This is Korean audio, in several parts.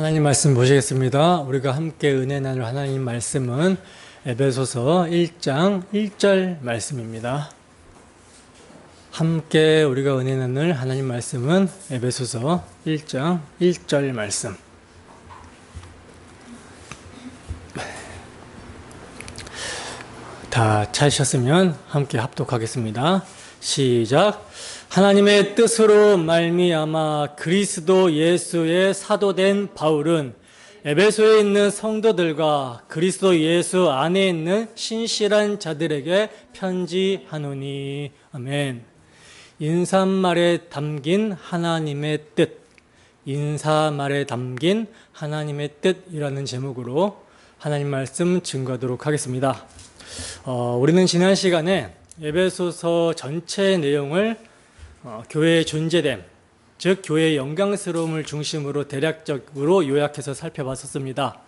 하나님 말씀 보시겠습니다. 우리가 함께 은혜 나눌 하나님 말씀은 에베소서 1장 1절 말씀입니다. 함께 우리가 은혜 나눌 하나님 말씀은 에베소서 1장 1절 말씀. 다 찾으셨으면 함께 합독하겠습니다. 시작. 하나님의 뜻으로 말미암아 그리스도 예수의 사도된 바울은 에베소에 있는 성도들과 그리스도 예수 안에 있는 신실한 자들에게 편지하노니. 아멘. 인사말에 담긴 하나님의 뜻, 인사말에 담긴 하나님의 뜻이라는 제목으로 하나님 말씀 증거하도록 하겠습니다. 우리는 지난 시간에 에베소서 전체 내용을 교회의 존재됨, 즉 교회의 영광스러움을 중심으로 대략적으로 요약해서 살펴봤었습니다.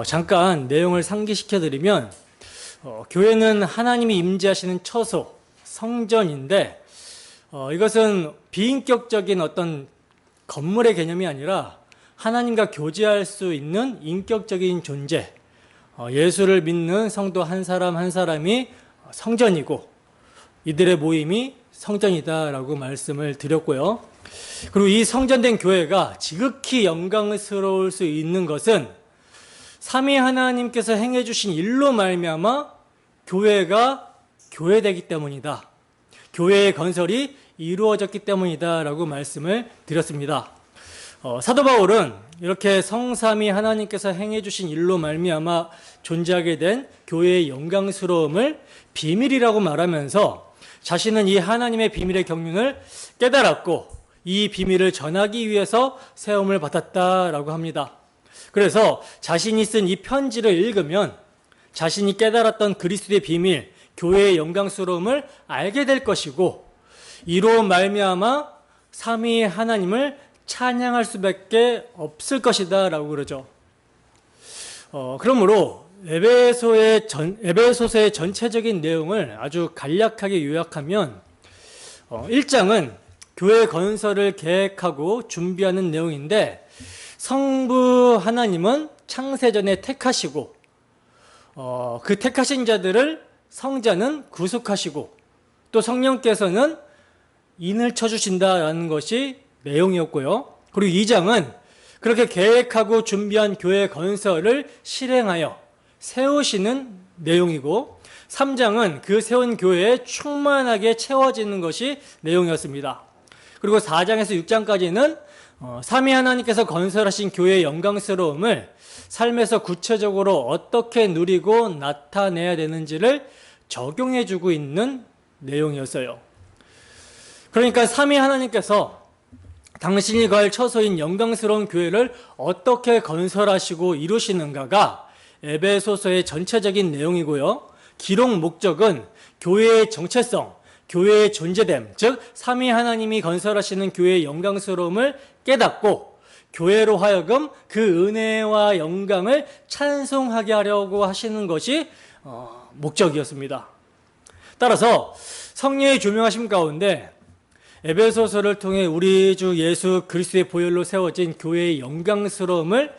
잠깐 내용을 상기시켜드리면 교회는 하나님이 임재하시는 처소, 성전인데 이것은 비인격적인 어떤 건물의 개념이 아니라 하나님과 교제할 수 있는 인격적인 존재, 예수를 믿는 성도 한 사람 한 사람이 성전이고 이들의 모임이 성전이다라고 말씀을 드렸고요. 그리고 이 성전된 교회가 지극히 영광스러울 수 있는 것은 삼위 하나님께서 행해 주신 일로 말미암아 교회가 교회되기 때문이다. 교회의 건설이 이루어졌기 때문이다라고 말씀을 드렸습니다. 사도 바울은 이렇게 성삼위 하나님께서 행해 주신 일로 말미암아 존재하게 된 교회의 영광스러움을 비밀이라고 말하면서 자신은 이 하나님의 비밀의 경륜을 깨달았고 이 비밀을 전하기 위해서 세움을 받았다라고 합니다. 그래서 자신이 쓴 이 편지를 읽으면 자신이 깨달았던 그리스도의 비밀, 교회의 영광스러움을 알게 될 것이고 이로 말미암아 삼위 하나님을 찬양할 수밖에 없을 것이다 라고 그러죠. 그러므로 에베소서의 전체적인 내용을 아주 간략하게 요약하면 1장은 교회 건설을 계획하고 준비하는 내용인데 성부 하나님은 창세전에 택하시고 그 택하신 자들을 성자는 구속하시고 또 성령께서는 인을 쳐주신다라는 것이 내용이었고요. 그리고 2장은 그렇게 계획하고 준비한 교회 건설을 실행하여 세우시는 내용이고 3장은 그 세운 교회에 충만하게 채워지는 것이 내용이었습니다. 그리고 4장에서 6장까지는 삼위 하나님께서 건설하신 교회의 영광스러움을 삶에서 구체적으로 어떻게 누리고 나타내야 되는지를 적용해주고 있는 내용이었어요. 그러니까 삼위 하나님께서 당신이 갈 처소인 영광스러운 교회를 어떻게 건설하시고 이루시는가가 에베소서의 전체적인 내용이고요. 기록 목적은 교회의 정체성, 교회의 존재됨, 즉 삼위 하나님이 건설하시는 교회의 영광스러움을 깨닫고 교회로 하여금 그 은혜와 영광을 찬송하게 하려고 하시는 것이 목적이었습니다. 따라서 성령의 조명하심 가운데 에베소서를 통해 우리 주 예수 그리스도의 보혈로 세워진 교회의 영광스러움을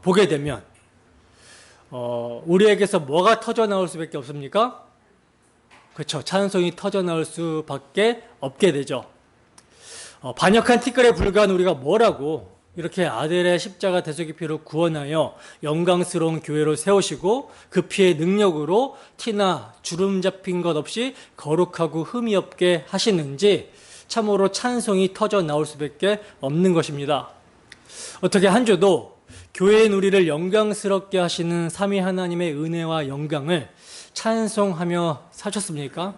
보게 되면 우리에게서 뭐가 터져 나올 수밖에 없습니까? 그렇죠. 찬송이 터져 나올 수밖에 없게 되죠. 반역한 티끌에 불과한 우리가 뭐라고 이렇게 아들의 십자가 대속의 피로 구원하여 영광스러운 교회로 세우시고 그 피의 능력으로 티나 주름 잡힌 것 없이 거룩하고 흠이 없게 하시는지 참으로 찬송이 터져 나올 수밖에 없는 것입니다. 어떻게 한 주도 교회의 우리를 영광스럽게 하시는 삼위 하나님의 은혜와 영광을 찬송하며 사셨습니까?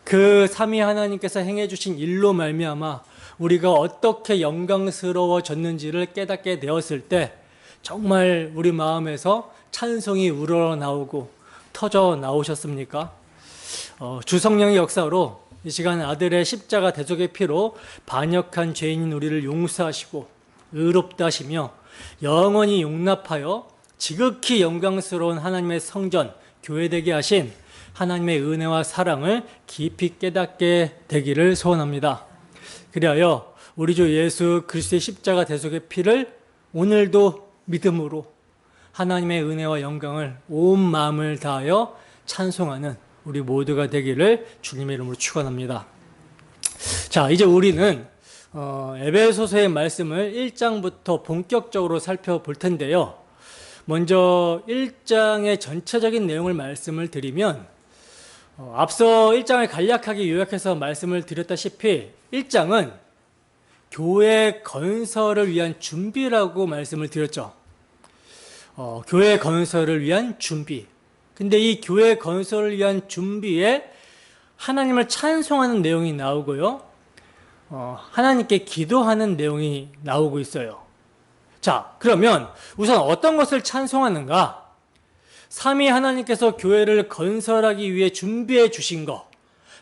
그 삼위 하나님께서 행해 주신 일로 말미암아 우리가 어떻게 영광스러워졌는지를 깨닫게 되었을 때 정말 우리 마음에서 찬송이 우러나오고 터져 나오셨습니까? 주 성령의 역사로 이 시간 아들의 십자가 대속의 피로 반역한 죄인인 우리를 용서하시고 의롭다 하시며 영원히 용납하여 지극히 영광스러운 하나님의 성전, 교회되게 하신 하나님의 은혜와 사랑을 깊이 깨닫게 되기를 소원합니다. 그리하여 우리 주 예수 그리스도의 십자가 대속의 피를 오늘도 믿음으로 하나님의 은혜와 영광을 온 마음을 다하여 찬송하는 우리 모두가 되기를 주님의 이름으로 축원합니다. 자, 이제 우리는 에베소서의 말씀을 1장부터 본격적으로 살펴볼 텐데요. 먼저 1장의 전체적인 내용을 말씀을 드리면 앞서 1장을 간략하게 요약해서 말씀을 드렸다시피 1장은 교회 건설을 위한 준비라고 말씀을 드렸죠. 교회 건설을 위한 준비. 근데 이 교회 건설을 위한 준비에 하나님을 찬송하는 내용이 나오고요. 하나님께 기도하는 내용이 나오고 있어요. 자, 그러면 우선 어떤 것을 찬송하는가? 삼위 하나님께서 교회를 건설하기 위해 준비해 주신 것,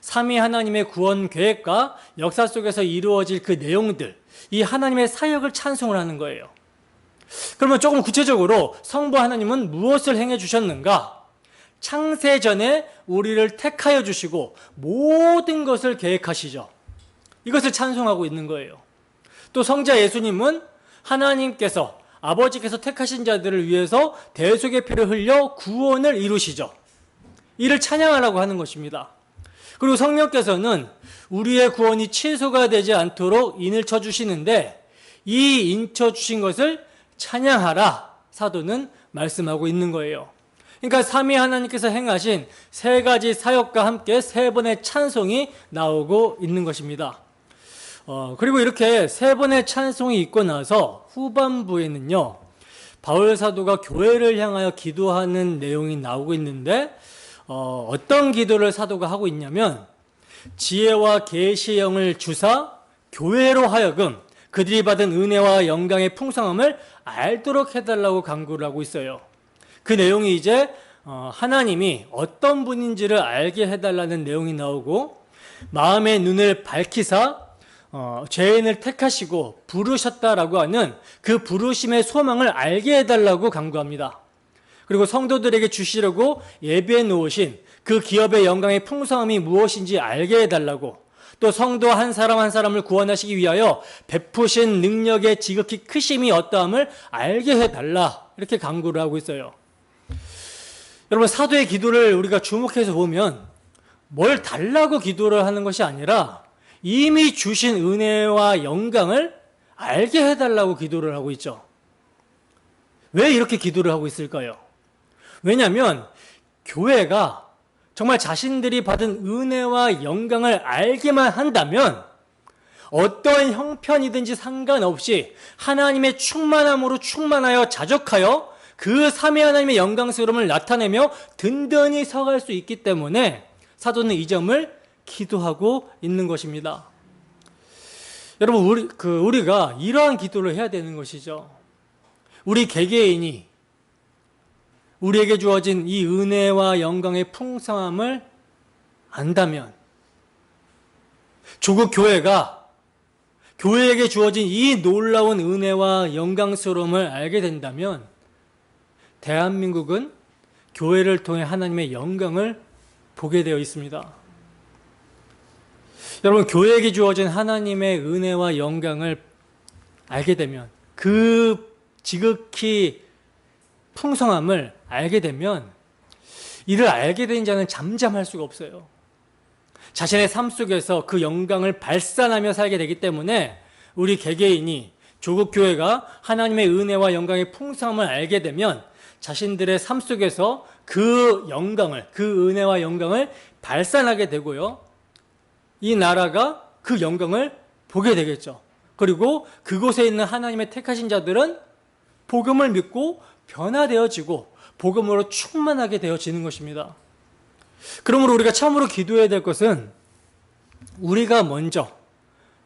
삼위 하나님의 구원 계획과 역사 속에서 이루어질 그 내용들, 이 하나님의 사역을 찬송을 하는 거예요. 그러면 조금 구체적으로 성부 하나님은 무엇을 행해 주셨는가? 창세 전에 우리를 택하여 주시고 모든 것을 계획하시죠. 이것을 찬송하고 있는 거예요. 또 성자 예수님은 하나님께서 아버지께서 택하신 자들을 위해서 대속의 피를 흘려 구원을 이루시죠. 이를 찬양하라고 하는 것입니다. 그리고 성령께서는 우리의 구원이 취소가 되지 않도록 인을 쳐주시는데 이 인 쳐주신 것을 찬양하라 사도는 말씀하고 있는 거예요. 그러니까 삼위 하나님께서 행하신 세 가지 사역과 함께 세 번의 찬송이 나오고 있는 것입니다. 그리고 이렇게 세 번의 찬송이 있고 나서 후반부에는요, 바울 사도가 교회를 향하여 기도하는 내용이 나오고 있는데 어떤 기도를 사도가 하고 있냐면 지혜와 계시의 영을 주사 교회로 하여금 그들이 받은 은혜와 영광의 풍성함을 알도록 해달라고 간구를 하고 있어요. 그 내용이 이제 하나님이 어떤 분인지를 알게 해달라는 내용이 나오고 마음의 눈을 밝히사 죄인을 택하시고 부르셨다라고 하는 그 부르심의 소망을 알게 해달라고 간구합니다. 그리고 성도들에게 주시려고 예비해 놓으신 그 기업의 영광의 풍성함이 무엇인지 알게 해달라고, 또 성도 한 사람 한 사람을 구원하시기 위하여 베푸신 능력의 지극히 크심이 어떠함을 알게 해달라, 이렇게 간구를 하고 있어요. 여러분, 사도의 기도를 우리가 주목해서 보면 뭘 달라고 기도를 하는 것이 아니라 이미 주신 은혜와 영광을 알게 해달라고 기도를 하고 있죠. 왜 이렇게 기도를 하고 있을까요? 왜냐하면 교회가 정말 자신들이 받은 은혜와 영광을 알게만 한다면 어떠한 형편이든지 상관없이 하나님의 충만함으로 충만하여 자족하여 그 삼위 하나님의 영광스러움을 나타내며 든든히 서갈 수 있기 때문에 사도는 이 점을 기도하고 있는 것입니다. 여러분, 우리가 이러한 기도를 해야 되는 것이죠. 우리 개개인이 우리에게 주어진 이 은혜와 영광의 풍성함을 안다면, 조국 교회가 교회에게 주어진 이 놀라운 은혜와 영광스러움을 알게 된다면 대한민국은 교회를 통해 하나님의 영광을 보게 되어 있습니다. 여러분, 교회에게 주어진 하나님의 은혜와 영광을 알게 되면, 그 지극히 풍성함을 알게 되면 이를 알게 된 자는 잠잠할 수가 없어요. 자신의 삶 속에서 그 영광을 발산하며 살게 되기 때문에 우리 개개인이, 조국교회가 하나님의 은혜와 영광의 풍성함을 알게 되면 자신들의 삶 속에서 그 영광을, 그 은혜와 영광을 발산하게 되고요, 이 나라가 그 영광을 보게 되겠죠. 그리고 그곳에 있는 하나님의 택하신 자들은 복음을 믿고 변화되어지고 복음으로 충만하게 되어지는 것입니다. 그러므로 우리가 참으로 기도해야 될 것은 우리가 먼저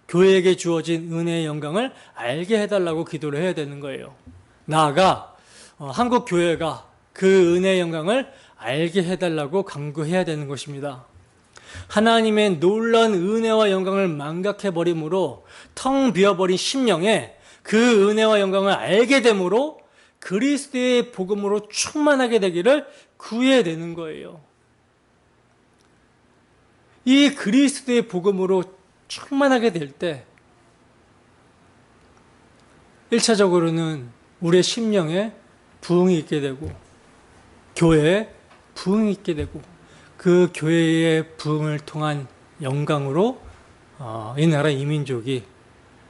교회에게 주어진 은혜의 영광을 알게 해달라고 기도를 해야 되는 거예요. 나아가 한국 교회가 그 은혜의 영광을 알게 해달라고 간구해야 되는 것입니다. 하나님의 놀라운 은혜와 영광을 망각해버림으로 텅 비어버린 심령에 그 은혜와 영광을 알게 되므로 그리스도의 복음으로 충만하게 되기를 구해야 되는 거예요. 이 그리스도의 복음으로 충만하게 될 때 1차적으로는 우리의 심령에 부흥이 있게 되고 교회에 부흥이 있게 되고 그 교회의 부흥을 통한 영광으로 이 나라 이 민족이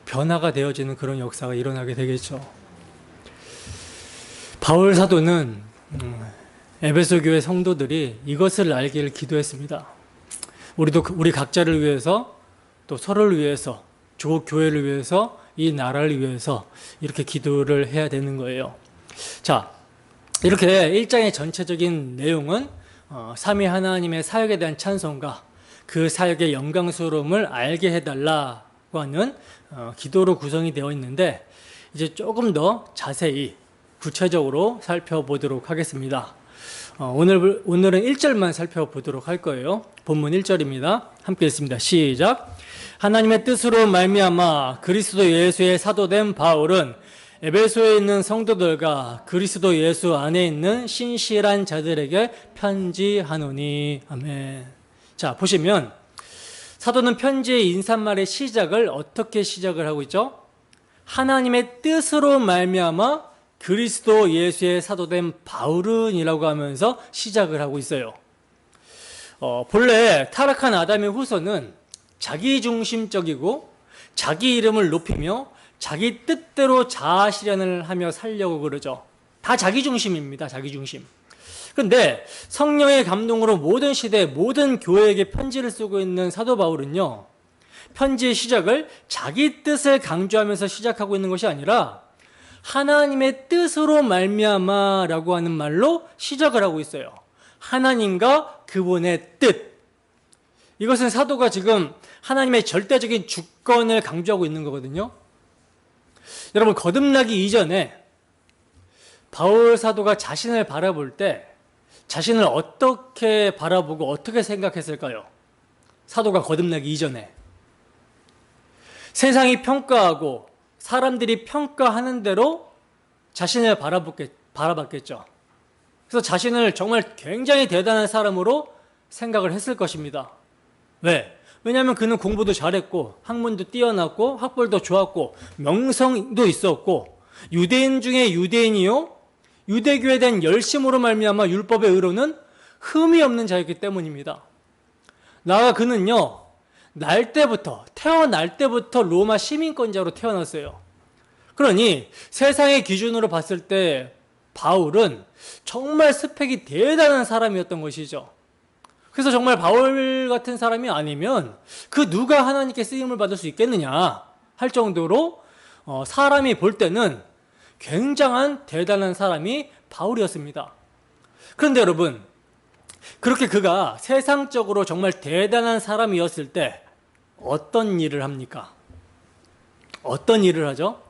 변화가 되어지는 그런 역사가 일어나게 되겠죠. 바울 사도는 에베소 교회 성도들이 이것을 알기를 기도했습니다. 우리도 우리 각자를 위해서 또 서로를 위해서 조국 교회를 위해서 이 나라를 위해서 이렇게 기도를 해야 되는 거예요. 자, 이렇게 1장의 전체적인 내용은 삼위 하나님의 사역에 대한 찬송과 그 사역의 영광스러움을 알게 해달라고 하는 기도로 구성이 되어 있는데 이제 조금 더 자세히 구체적으로 살펴보도록 하겠습니다. 오늘은 1절만 살펴보도록 할 거예요. 본문 1절입니다. 함께 읽습니다. 시작. 하나님의 뜻으로 말미암아 그리스도 예수의 사도된 바울은 에베소에 있는 성도들과 그리스도 예수 안에 있는 신실한 자들에게 편지하노니. 아멘. 자, 보시면 사도는 편지의 인사말의 시작을 어떻게 시작을 하고 있죠? 하나님의 뜻으로 말미암아 그리스도 예수의 사도된 바울은이라고 하면서 시작을 하고 있어요. 본래 타락한 아담의 후손은 자기중심적이고 자기 이름을 높이며 자기 뜻대로 자아 실현을 하며 살려고 그러죠. 다 자기중심입니다. 자기중심. 그런데 성령의 감동으로 모든 시대 모든 교회에게 편지를 쓰고 있는 사도 바울은요, 편지의 시작을 자기 뜻을 강조하면서 시작하고 있는 것이 아니라 하나님의 뜻으로 말미암아라고 하는 말로 시작을 하고 있어요. 하나님과 그분의 뜻. 이것은 사도가 지금 하나님의 절대적인 주권을 강조하고 있는 거거든요. 여러분, 거듭나기 이전에 바울 사도가 자신을 바라볼 때 자신을 어떻게 바라보고 어떻게 생각했을까요? 사도가 거듭나기 이전에 세상이 평가하고 사람들이 평가하는 대로 자신을 바라봤겠죠. 그래서 자신을 정말 굉장히 대단한 사람으로 생각을 했을 것입니다. 왜? 왜냐하면 그는 공부도 잘했고 학문도 뛰어났고 학벌도 좋았고 명성도 있었고 유대인 중에 유대인이요 유대교에 대한 열심으로 말미암아 율법의 의로는 흠이 없는 자였기 때문입니다. 나아가 그는요, 태어날 때부터 로마 시민권자로 태어났어요. 그러니 세상의 기준으로 봤을 때 바울은 정말 스펙이 대단한 사람이었던 것이죠. 그래서 정말 바울 같은 사람이 아니면 그 누가 하나님께 쓰임을 받을 수 있겠느냐 할 정도로 사람이 볼 때는 굉장한 대단한 사람이 바울이었습니다. 그런데 여러분, 그렇게 그가 세상적으로 정말 대단한 사람이었을 때 어떤 일을 합니까? 어떤 일을 하죠?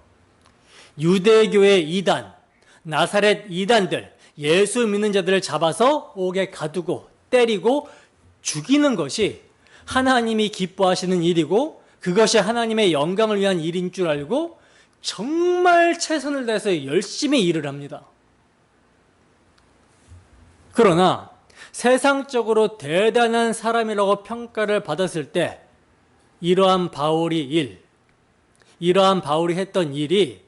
유대교의 이단, 나사렛 이단들, 예수 믿는 자들을 잡아서 옥에 가두고 때리고 죽이는 것이 하나님이 기뻐하시는 일이고 그것이 하나님의 영광을 위한 일인 줄 알고 정말 최선을 다해서 열심히 일을 합니다. 그러나 세상적으로 대단한 사람이라고 평가를 받았을 때 이러한 바울이 했던 일이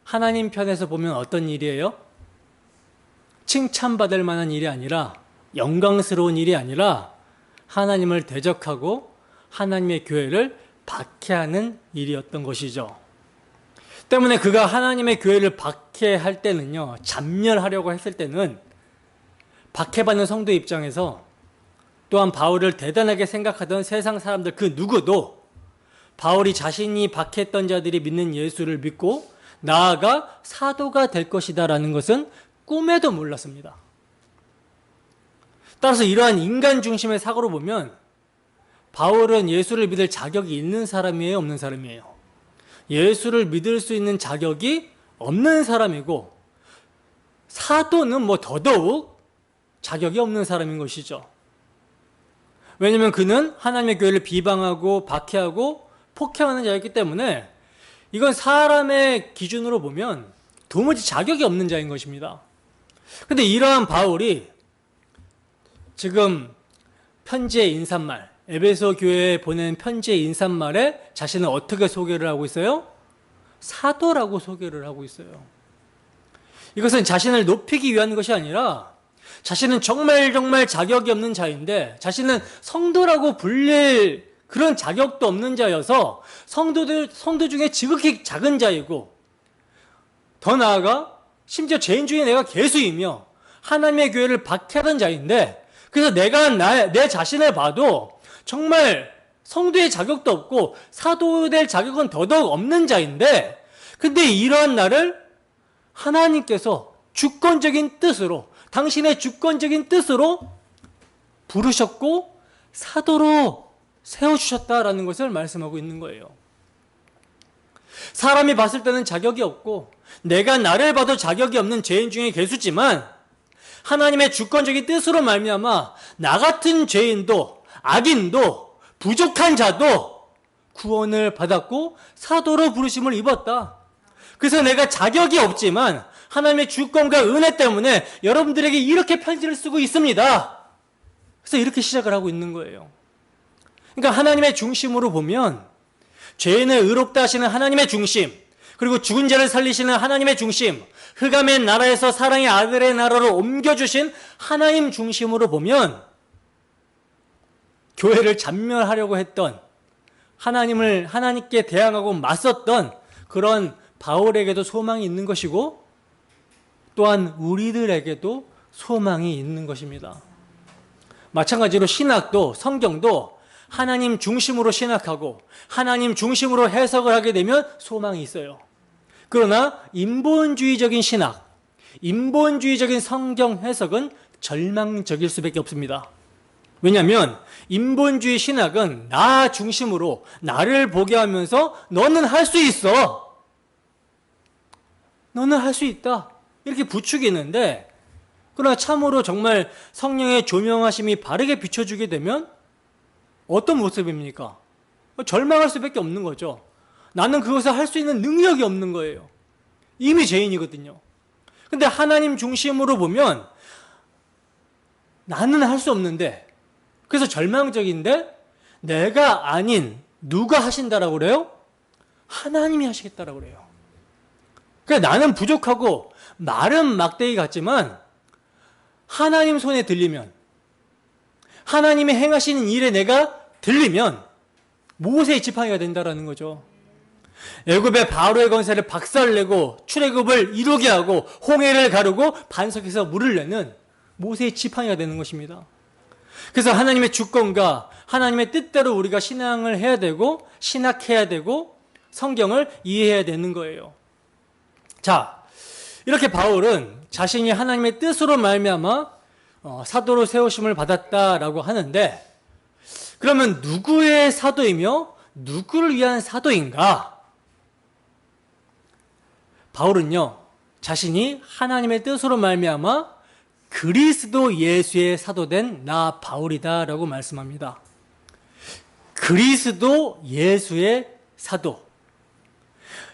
하나님 편에서 보면 어떤 일이에요? 칭찬받을 만한 일이 아니라 영광스러운 일이 아니라 하나님을 대적하고 하나님의 교회를 박해하는 일이었던 것이죠. 때문에 그가 하나님의 교회를 박해할 때는요, 잡멸하려고 했을 때는 박해받는 성도 입장에서 또한 바울을 대단하게 생각하던 세상 사람들 그 누구도 바울이 자신이 박해했던 자들이 믿는 예수를 믿고 나아가 사도가 될 것이다라는 것은 꿈에도 몰랐습니다. 따라서 이러한 인간 중심의 사고로 보면 바울은 예수를 믿을 자격이 있는 사람이에요, 없는 사람이에요? 예수를 믿을 수 있는 자격이 없는 사람이고 사도는 뭐 더더욱 자격이 없는 사람인 것이죠. 왜냐하면 그는 하나님의 교회를 비방하고 박해하고 폭행하는 자였기 때문에 이건 사람의 기준으로 보면 도무지 자격이 없는 자인 것입니다. 그런데 이러한 바울이 지금 편지의 인사말, 에베소 교회에 보낸 편지의 인사말에 자신을 어떻게 소개를 하고 있어요? 사도라고 소개를 하고 있어요. 이것은 자신을 높이기 위한 것이 아니라 자신은 정말 자격이 없는 자인데 자신은 성도라고 불릴 그런 자격도 없는 자여서 성도 중에 지극히 작은 자이고 더 나아가 심지어 죄인 중에 내가 개수이며 하나님의 교회를 박해하던 자인데 그래서 내가 내 자신을 봐도 정말 성도의 자격도 없고 사도 될 자격은 더더욱 없는 자인데 근데 이러한 나를 하나님께서 주권적인 뜻으로 당신의 주권적인 뜻으로 부르셨고 사도로 세워주셨다라는 것을 말씀하고 있는 거예요. 사람이 봤을 때는 자격이 없고 내가 나를 봐도 자격이 없는 죄인 중에 개수지만 하나님의 주권적인 뜻으로 말미암아 나 같은 죄인도 악인도 부족한 자도 구원을 받았고 사도로 부르심을 입었다. 그래서 내가 자격이 없지만 하나님의 주권과 은혜 때문에 여러분들에게 이렇게 편지를 쓰고 있습니다. 그래서 이렇게 시작을 하고 있는 거예요. 그러니까 하나님의 중심으로 보면 죄인을 의롭다 하시는 하나님의 중심, 그리고 죽은 자를 살리시는 하나님의 중심, 흑암의 나라에서 사랑의 아들의 나라로 옮겨주신 하나님 중심으로 보면 교회를 잔멸하려고 했던 하나님께 대항하고 맞섰던 그런 바울에게도 소망이 있는 것이고 또한 우리들에게도 소망이 있는 것입니다. 마찬가지로 신학도 성경도 하나님 중심으로 신학하고 하나님 중심으로 해석을 하게 되면 소망이 있어요. 그러나 인본주의적인 신학, 인본주의적인 성경 해석은 절망적일 수밖에 없습니다. 왜냐하면 인본주의 신학은 나 중심으로 나를 보게 하면서 너는 할 수 있어, 너는 할 수 있다 이렇게 부추기는데 그러나 참으로 정말 성령의 조명하심이 바르게 비춰주게 되면 어떤 모습입니까? 절망할 수밖에 없는 거죠. 나는 그것을 할 수 있는 능력이 없는 거예요. 이미 죄인이거든요. 근데 하나님 중심으로 보면 나는 할 수 없는데 그래서 절망적인데 내가 아닌 누가 하신다라고 그래요? 하나님이 하시겠다라고 그래요. 그러니까 나는 부족하고 마른 막대기 같지만 하나님 손에 들리면 하나님이 행하시는 일에 내가 들리면 모세의 지팡이가 된다라는 거죠. 애굽의 바로의 권세를 박살내고 출애굽을 이루게 하고 홍해를 가르고 반석에서 물을 내는 모세의 지팡이가 되는 것입니다. 그래서 하나님의 주권과 하나님의 뜻대로 우리가 신앙을 해야 되고 신학해야 되고 성경을 이해해야 되는 거예요. 자, 이렇게 바울은 자신이 하나님의 뜻으로 말미암아 사도로 세우심을 받았다라고 하는데 그러면 누구의 사도이며 누구를 위한 사도인가? 바울은요, 자신이 하나님의 뜻으로 말미암아 그리스도 예수의 사도된 나 바울이다라고 말씀합니다. 그리스도 예수의 사도.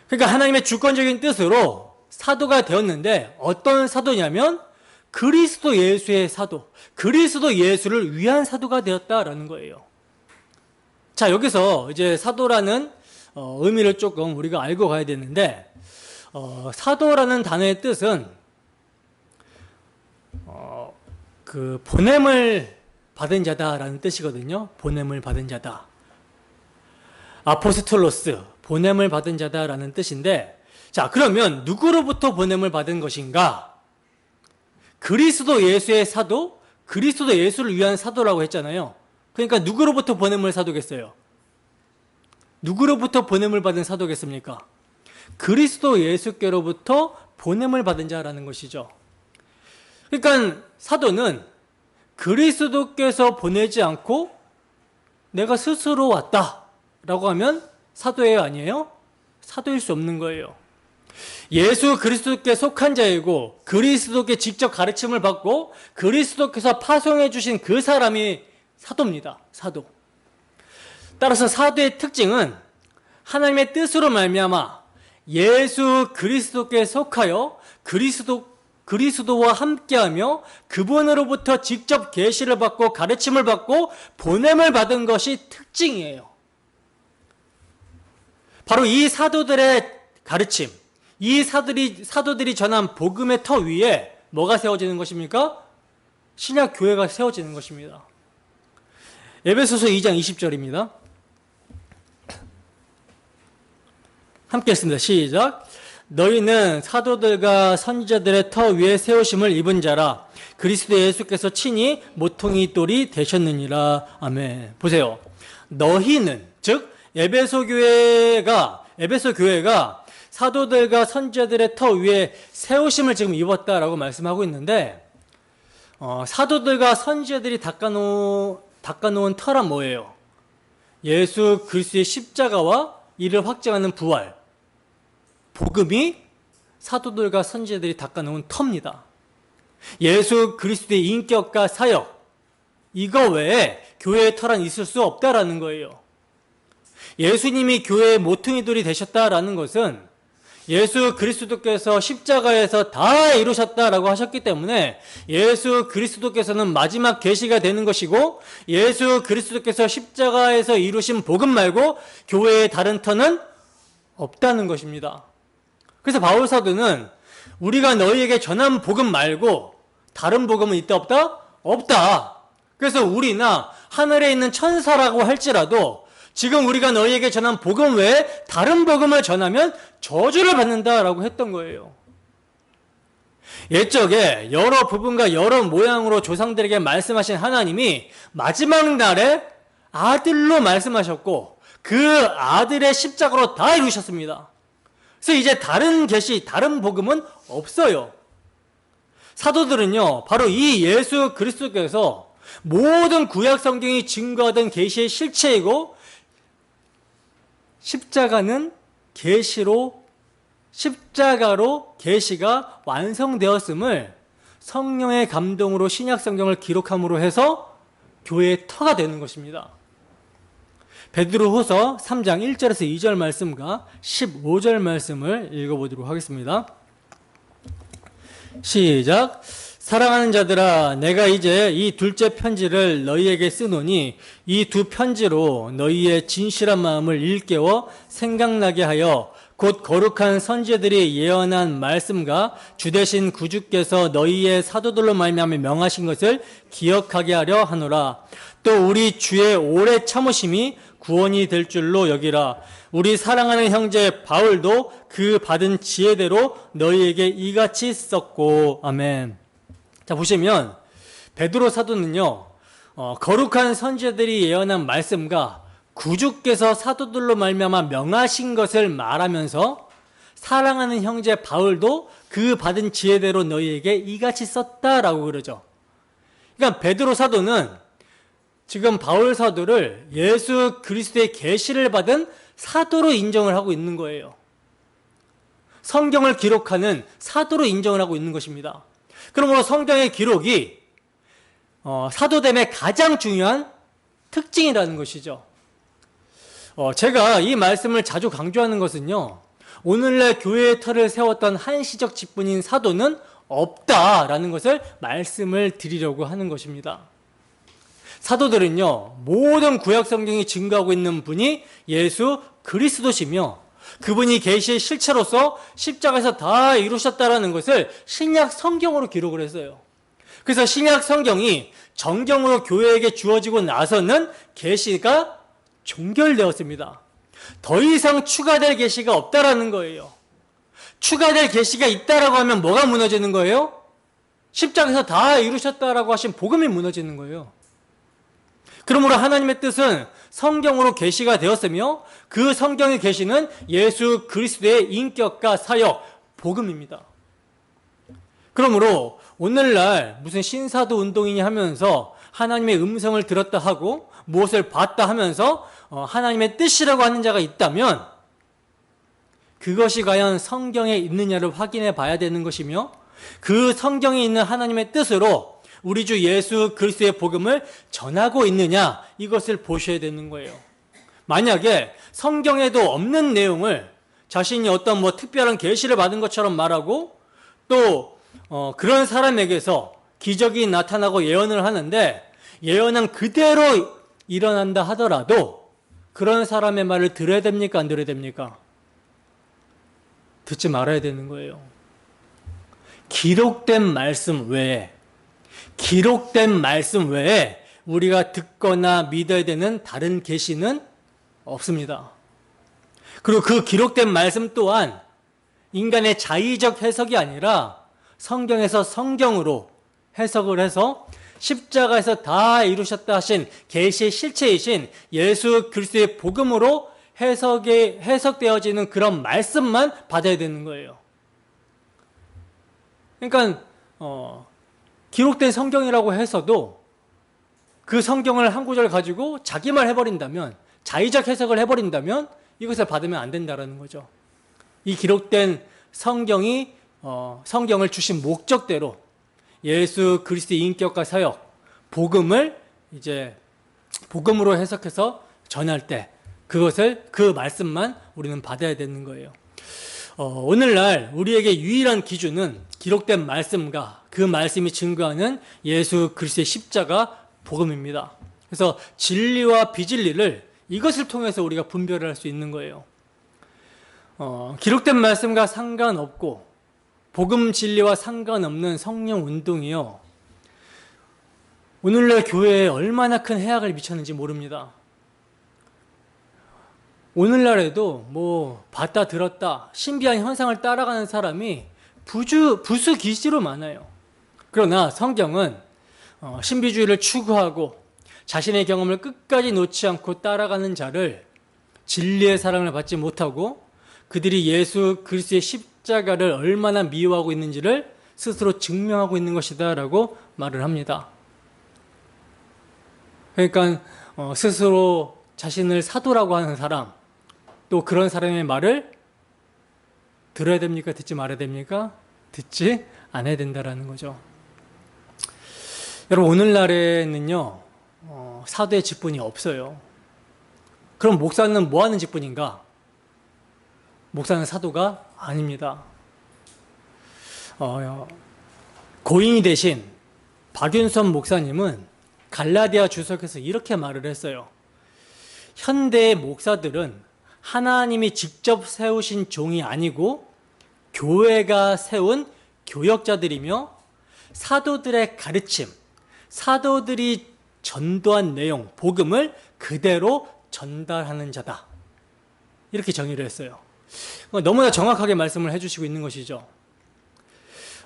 그러니까 하나님의 주권적인 뜻으로 사도가 되었는데 어떤 사도냐면 그리스도 예수의 사도, 그리스도 예수를 위한 사도가 되었다라는 거예요. 자, 여기서 이제 사도라는 의미를 조금 우리가 알고 가야 되는데 사도라는 단어의 뜻은 그 보냄을 받은 자다라는 뜻이거든요. 보냄을 받은 자다. 아포스톨로스, 보냄을 받은 자다라는 뜻인데 자, 그러면 누구로부터 보냄을 받은 것인가? 그리스도 예수의 사도, 그리스도 예수를 위한 사도라고 했잖아요. 그러니까 누구로부터 보냄을 사도겠어요? 누구로부터 보냄을 받은 사도겠습니까? 그리스도 예수께로부터 보냄을 받은 자라는 것이죠. 그러니까 사도는 그리스도께서 보내지 않고 내가 스스로 왔다라고 하면 사도예요, 아니에요? 사도일 수 없는 거예요. 예수 그리스도께 속한 자이고 그리스도께 직접 가르침을 받고 그리스도께서 파송해 주신 그 사람이 사도입니다. 사도. 따라서 사도의 특징은 하나님의 뜻으로 말미암아 예수 그리스도께 속하여 그리스도와 함께하며 그분으로부터 직접 계시를 받고 가르침을 받고 보냄을 받은 것이 특징이에요. 바로 이 사도들의 가르침, 이 사도들이 전한 복음의 터 위에 뭐가 세워지는 것입니까? 신약 교회가 세워지는 것입니다. 에베소서 2장 20절입니다. 함께 했습니다. 시작. 너희는 사도들과 선지자들의 터 위에 세우심을 입은 자라. 그리스도 예수께서 친히 모퉁이 돌이 되셨느니라. 아멘. 보세요. 너희는, 즉 에베소 교회가 사도들과 선지자들의 터 위에 세우심을 지금 입었다라고 말씀하고 있는데, 사도들과 선지자들이 닦아놓은 터란 뭐예요? 예수 그리스도의 십자가와 이를 확증하는 부활, 복음이 사도들과 선지자들이 닦아놓은 터입니다. 예수 그리스도의 인격과 사역, 이거 외에 교회의 터란 있을 수 없다라는 거예요. 예수님이 교회의 모퉁이돌이 되셨다라는 것은 예수 그리스도께서 십자가에서 다 이루셨다라고 하셨기 때문에 예수 그리스도께서는 마지막 계시가 되는 것이고, 예수 그리스도께서 십자가에서 이루신 복음 말고 교회의 다른 터는 없다는 것입니다. 그래서 바울 사도는 우리가 너희에게 전한 복음 말고 다른 복음은 있다 없다? 없다. 그래서 우리나 하늘에 있는 천사라고 할지라도 지금 우리가 너희에게 전한 복음 외에 다른 복음을 전하면 저주를 받는다라고 했던 거예요. 옛적에 여러 부분과 여러 모양으로 조상들에게 말씀하신 하나님이 마지막 날에 아들로 말씀하셨고 그 아들의 십자가로 다 이루셨습니다. 그래서 이제 다른 계시, 다른 복음은 없어요. 사도들은요, 바로 이 예수 그리스도께서 모든 구약 성경이 증거하던 계시의 실체이고, 십자가로 계시가 완성되었음을 성령의 감동으로 신약 성경을 기록함으로 해서 교회의 터가 되는 것입니다. 베드로후서 3장 1절에서 2절 말씀과 15절 말씀을 읽어보도록 하겠습니다. 시작. 사랑하는 자들아, 내가 이제 이 둘째 편지를 너희에게 쓰노니 이 두 편지로 너희의 진실한 마음을 일깨워 생각나게 하여 곧 거룩한 선지자들이 예언한 말씀과 주되신 구주께서 너희의 사도들로 말미암아 명하신 것을 기억하게 하려 하노라. 또 우리 주의 오래 참으심이 구원이 될 줄로 여기라. 우리 사랑하는 형제 바울도 그 받은 지혜대로 너희에게 이같이 썼고. 아멘. 자, 보시면 베드로 사도는요, 거룩한 선지자들이 예언한 말씀과 구주께서 사도들로 말미암아 명하신 것을 말하면서 사랑하는 형제 바울도 그 받은 지혜대로 너희에게 이같이 썼다라고 그러죠. 그러니까 베드로 사도는 지금 바울 사도를 예수 그리스도의 계시를 받은 사도로 인정을 하고 있는 거예요. 성경을 기록하는 사도로 인정을 하고 있는 것입니다. 그러므로 성경의 기록이 사도됨의 가장 중요한 특징이라는 것이죠. 제가 이 말씀을 자주 강조하는 것은요, 오늘날 교회의 터를 세웠던 한시적 직분인 사도는 없다라는 것을 말씀을 드리려고 하는 것입니다. 사도들은요, 모든 구약 성경이 증거하고 있는 분이 예수 그리스도시며 그분이 계시의 실체로서 십자가에서 다 이루셨다라는 것을 신약 성경으로 기록을 했어요. 그래서 신약 성경이 정경으로 교회에게 주어지고 나서는 계시가 종결되었습니다. 더 이상 추가될 계시가 없다라는 거예요. 추가될 계시가 있다라고 하면 뭐가 무너지는 거예요? 십자가에서 다 이루셨다라고 하신 복음이 무너지는 거예요. 그러므로 하나님의 뜻은 성경으로 계시가 되었으며 그 성경의 계시는 예수 그리스도의 인격과 사역, 복음입니다. 그러므로 오늘날 무슨 신사도 운동이니 하면서 하나님의 음성을 들었다 하고 무엇을 봤다 하면서 하나님의 뜻이라고 하는 자가 있다면 그것이 과연 성경에 있느냐를 확인해 봐야 되는 것이며, 그 성경에 있는 하나님의 뜻으로 우리 주 예수 그리스도의 복음을 전하고 있느냐, 이것을 보셔야 되는 거예요. 만약에 성경에도 없는 내용을 자신이 어떤 특별한 계시를 받은 것처럼 말하고 또 그런 사람에게서 기적이 나타나고 예언을 하는데 예언은 그대로 일어난다 하더라도 그런 사람의 말을 들어야 됩니까? 안 들어야 됩니까? 듣지 말아야 되는 거예요. 기록된 말씀 외에 우리가 듣거나 믿어야 되는 다른 계시는 없습니다. 그리고 그 기록된 말씀 또한 인간의 자의적 해석이 아니라 성경에서 성경으로 해석을 해서 십자가에서 다 이루셨다 하신 계시의 실체이신 예수 그리스도의 복음으로 해석되어지는 그런 말씀만 받아야 되는 거예요. 그러니까 기록된 성경이라고 해서도 그 성경을 한 구절 가지고 자기 말 해버린다면, 자의적 해석을 해버린다면 이것을 받으면 안 된다는 거죠. 이 기록된 성경이 성경을 주신 목적대로 예수 그리스도의 인격과 사역, 복음을 이제 복음으로 해석해서 전할 때 그 말씀만 우리는 받아야 되는 거예요. 오늘날 우리에게 유일한 기준은 기록된 말씀과 그 말씀이 증거하는 예수 그리스도의 십자가 복음입니다. 그래서 진리와 비진리를 이것을 통해서 우리가 분별을 할 수 있는 거예요. 기록된 말씀과 상관없고 복음 진리와 상관없는 성령 운동이요, 오늘날 교회에 얼마나 큰 해악을 미쳤는지 모릅니다. 오늘날에도 봤다 들었다 신비한 현상을 따라가는 사람이 부수기지로 많아요. 그러나 성경은 신비주의를 추구하고 자신의 경험을 끝까지 놓지 않고 따라가는 자를 진리의 사랑을 받지 못하고 그들이 예수 그리스도의 십자가를 얼마나 미워하고 있는지를 스스로 증명하고 있는 것이다 라고 말을 합니다. 그러니까 스스로 자신을 사도라고 하는 사람, 또 그런 사람의 말을 들어야 됩니까? 듣지 말아야 됩니까? 듣지 않아야 된다라는 거죠. 여러분, 오늘날에는요 사도의 직분이 없어요. 그럼 목사는 뭐 하는 직분인가? 목사는 사도가 아닙니다. 고인이 되신 박윤선 목사님은 갈라디아 주석에서 이렇게 말을 했어요. 현대의 목사들은 하나님이 직접 세우신 종이 아니고 교회가 세운 교역자들이며 사도들의 가르침, 사도들이 전도한 내용, 복음을 그대로 전달하는 자다. 이렇게 정의를 했어요. 너무나 정확하게 말씀을 해주시고 있는 것이죠.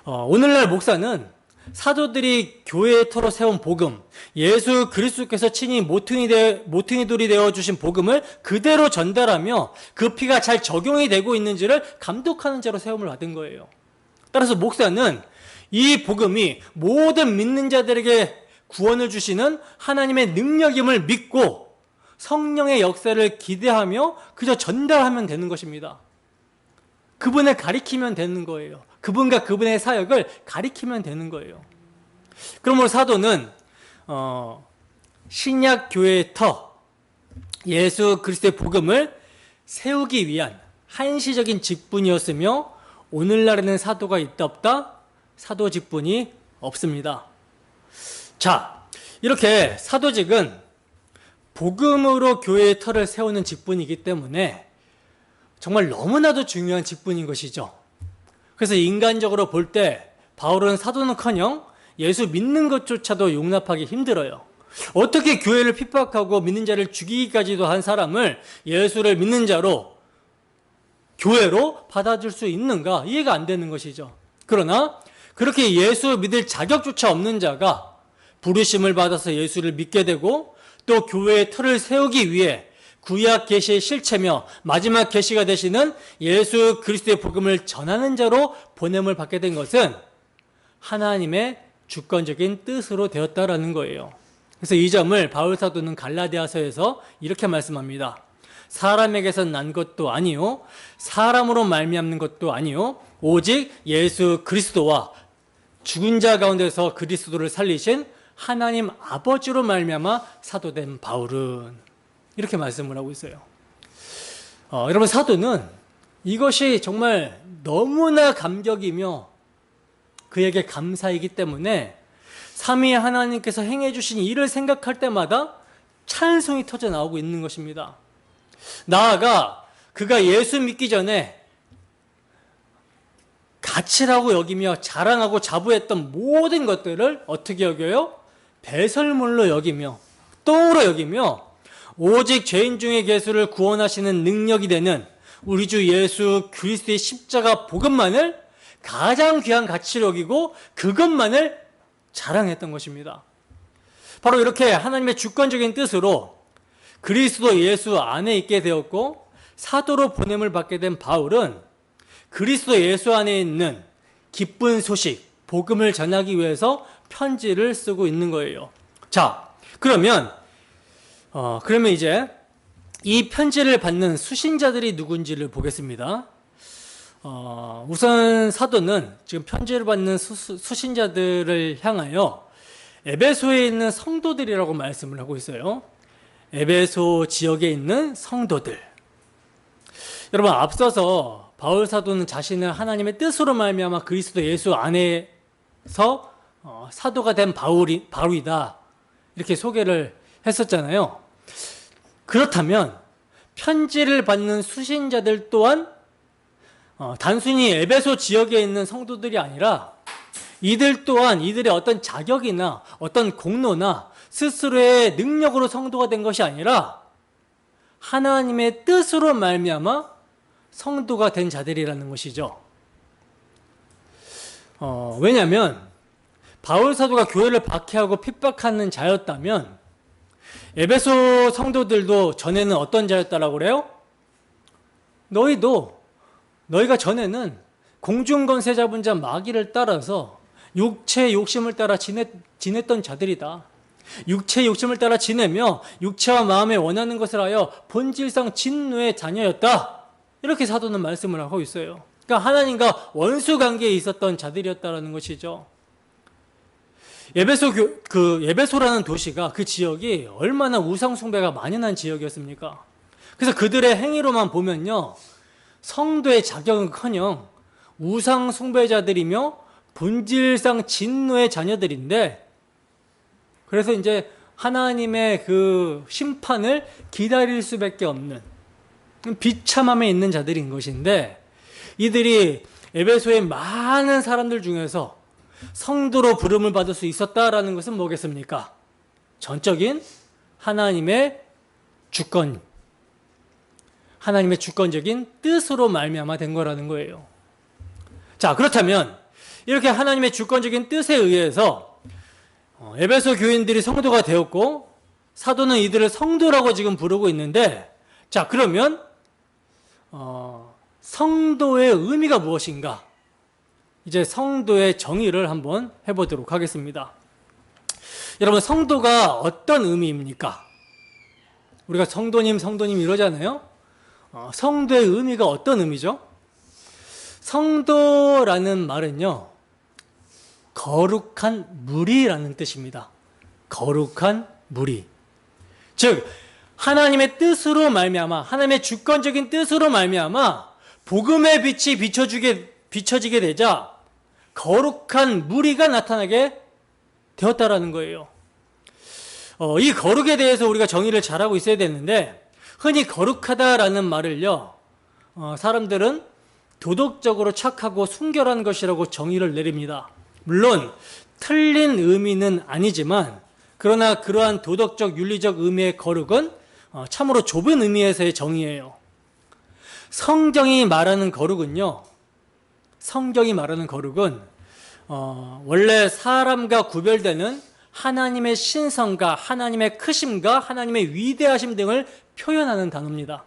오늘날 목사는 사도들이 교회의 터로 세운 복음, 예수 그리스도께서 친히 모퉁이돌이 되어주신 복음을 그대로 전달하며 그 피가 잘 적용이 되고 있는지를 감독하는 자로 세움을 받은 거예요. 따라서 목사는 이 복음이 모든 믿는 자들에게 구원을 주시는 하나님의 능력임을 믿고 성령의 역사를 기대하며 그저 전달하면 되는 것입니다. 그분을 가리키면 되는 거예요. 그분과 그분의 사역을 가리키면 되는 거예요. 그러므로 사도는 신약 교회의 터, 예수 그리스도의 복음을 세우기 위한 한시적인 직분이었으며 오늘날에는 사도가 있다 없다? 사도 직분이 없습니다. 자, 이렇게 사도직은 복음으로 교회의 터를 세우는 직분이기 때문에 정말 너무나도 중요한 직분인 것이죠. 그래서 인간적으로 볼 때 바울은 사도는커녕 예수 믿는 것조차도 용납하기 힘들어요. 어떻게 교회를 핍박하고 믿는 자를 죽이기까지도 한 사람을 예수를 믿는 자로 교회로 받아줄 수 있는가? 이해가 안 되는 것이죠. 그러나 그렇게 예수 믿을 자격조차 없는 자가 부르심을 받아서 예수를 믿게 되고 또 교회의 틀을 세우기 위해 구약 계시의 실체며 마지막 계시가 되시는 예수 그리스도의 복음을 전하는 자로 보냄을 받게 된 것은 하나님의 주권적인 뜻으로 되었다라는 거예요. 그래서 이 점을 바울 사도는 갈라디아서에서 이렇게 말씀합니다. 사람에게서 난 것도 아니요 사람으로 말미암는 것도 아니요 오직 예수 그리스도와 죽은 자 가운데서 그리스도를 살리신 하나님 아버지로 말미암아 사도된 바울은, 이렇게 말씀을 하고 있어요. 여러분, 사도는 이것이 정말 너무나 감격이며 그에게 감사이기 때문에 삼위 하나님께서 행해 주신 일을 생각할 때마다 찬송이 터져 나오고 있는 것입니다. 나아가 그가 예수 믿기 전에 가치라고 여기며 자랑하고 자부했던 모든 것들을 어떻게 여겨요? 배설물로 여기며 똥으로 여기며 오직 죄인 중에 계수를 구원하시는 능력이 되는 우리 주 예수 그리스도의 십자가 복음만을 가장 귀한 가치로 여기고 그것만을 자랑했던 것입니다. 바로 이렇게 하나님의 주권적인 뜻으로 그리스도 예수 안에 있게 되었고 사도로 보냄을 받게 된 바울은 그리스도 예수 안에 있는 기쁜 소식, 복음을 전하기 위해서 편지를 쓰고 있는 거예요. 자, 그러면 이제 이 편지를 받는 수신자들이 누군지를 보겠습니다. 우선 사도는 지금 편지를 받는 수신자들을 향하여 에베소에 있는 성도들이라고 말씀을 하고 있어요. 에베소 지역에 있는 성도들. 여러분, 앞서서 바울 사도는 자신을 하나님의 뜻으로 말미암아 그리스도 예수 안에서 사도가 된 바울이다, 이렇게 소개를 했었잖아요. 그렇다면 편지를 받는 수신자들 또한 단순히 에베소 지역에 있는 성도들이 아니라 이들 또한 이들의 어떤 자격이나 어떤 공로나 스스로의 능력으로 성도가 된 것이 아니라 하나님의 뜻으로 말미암아 성도가 된 자들이라는 것이죠. 왜냐하면 바울 사도가 교회를 박해하고 핍박하는 자였다면 에베소 성도들도 전에는 어떤 자였다라고 그래요? 너희가 전에는 공중권세 잡은 자 마귀를 따라서 육체의 욕심을 따라 지냈던 자들이다. 육체의 욕심을 따라 지내며 육체와 마음에 원하는 것을 하여 본질상 진노의 자녀였다, 이렇게 사도는 말씀을 하고 있어요. 그러니까 하나님과 원수 관계에 있었던 자들이었다라는 것이죠. 에베소라는 도시가, 그 지역이 얼마나 우상 숭배가 만연한 지역이었습니까? 그래서 그들의 행위로만 보면요, 성도의 자격은커녕 우상 숭배자들이며 본질상 진노의 자녀들인데, 그래서 이제 하나님의 그 심판을 기다릴 수밖에 없는 비참함에 있는 자들인 것인데, 이들이 에베소의 많은 사람들 중에서 성도로 부름을 받을 수 있었다라는 것은 뭐겠습니까? 전적인 하나님의 주권적인 뜻으로 말미암아 된 거라는 거예요. 자, 그렇다면 이렇게 하나님의 주권적인 뜻에 의해서 에베소 교인들이 성도가 되었고 사도는 이들을 성도라고 지금 부르고 있는데, 자, 그러면 성도의 의미가 무엇인가? 이제 성도의 정의를 한번 해보도록 하겠습니다. 여러분, 성도가 어떤 의미입니까? 우리가 성도님 이러잖아요. 성도의 의미가 어떤 의미죠? 성도라는 말은요, 거룩한 무리라는 뜻입니다. 거룩한 무리. 즉 하나님의 뜻으로 말미암아, 하나님의 주권적인 뜻으로 말미암아 복음의 빛이 비춰지게 되자 거룩한 무리가 나타나게 되었다라는 거예요. 이 거룩에 대해서 우리가 정의를 잘하고 있어야 되는데, 흔히 거룩하다라는 말을요, 사람들은 도덕적으로 착하고 순결한 것이라고 정의를 내립니다. 물론 틀린 의미는 아니지만, 그러나 그러한 도덕적 윤리적 의미의 거룩은 참으로 좁은 의미에서의 정의예요. 성경이 말하는 거룩은 원래 사람과 구별되는 하나님의 신성과 하나님의 크심과 하나님의 위대하심 등을 표현하는 단어입니다.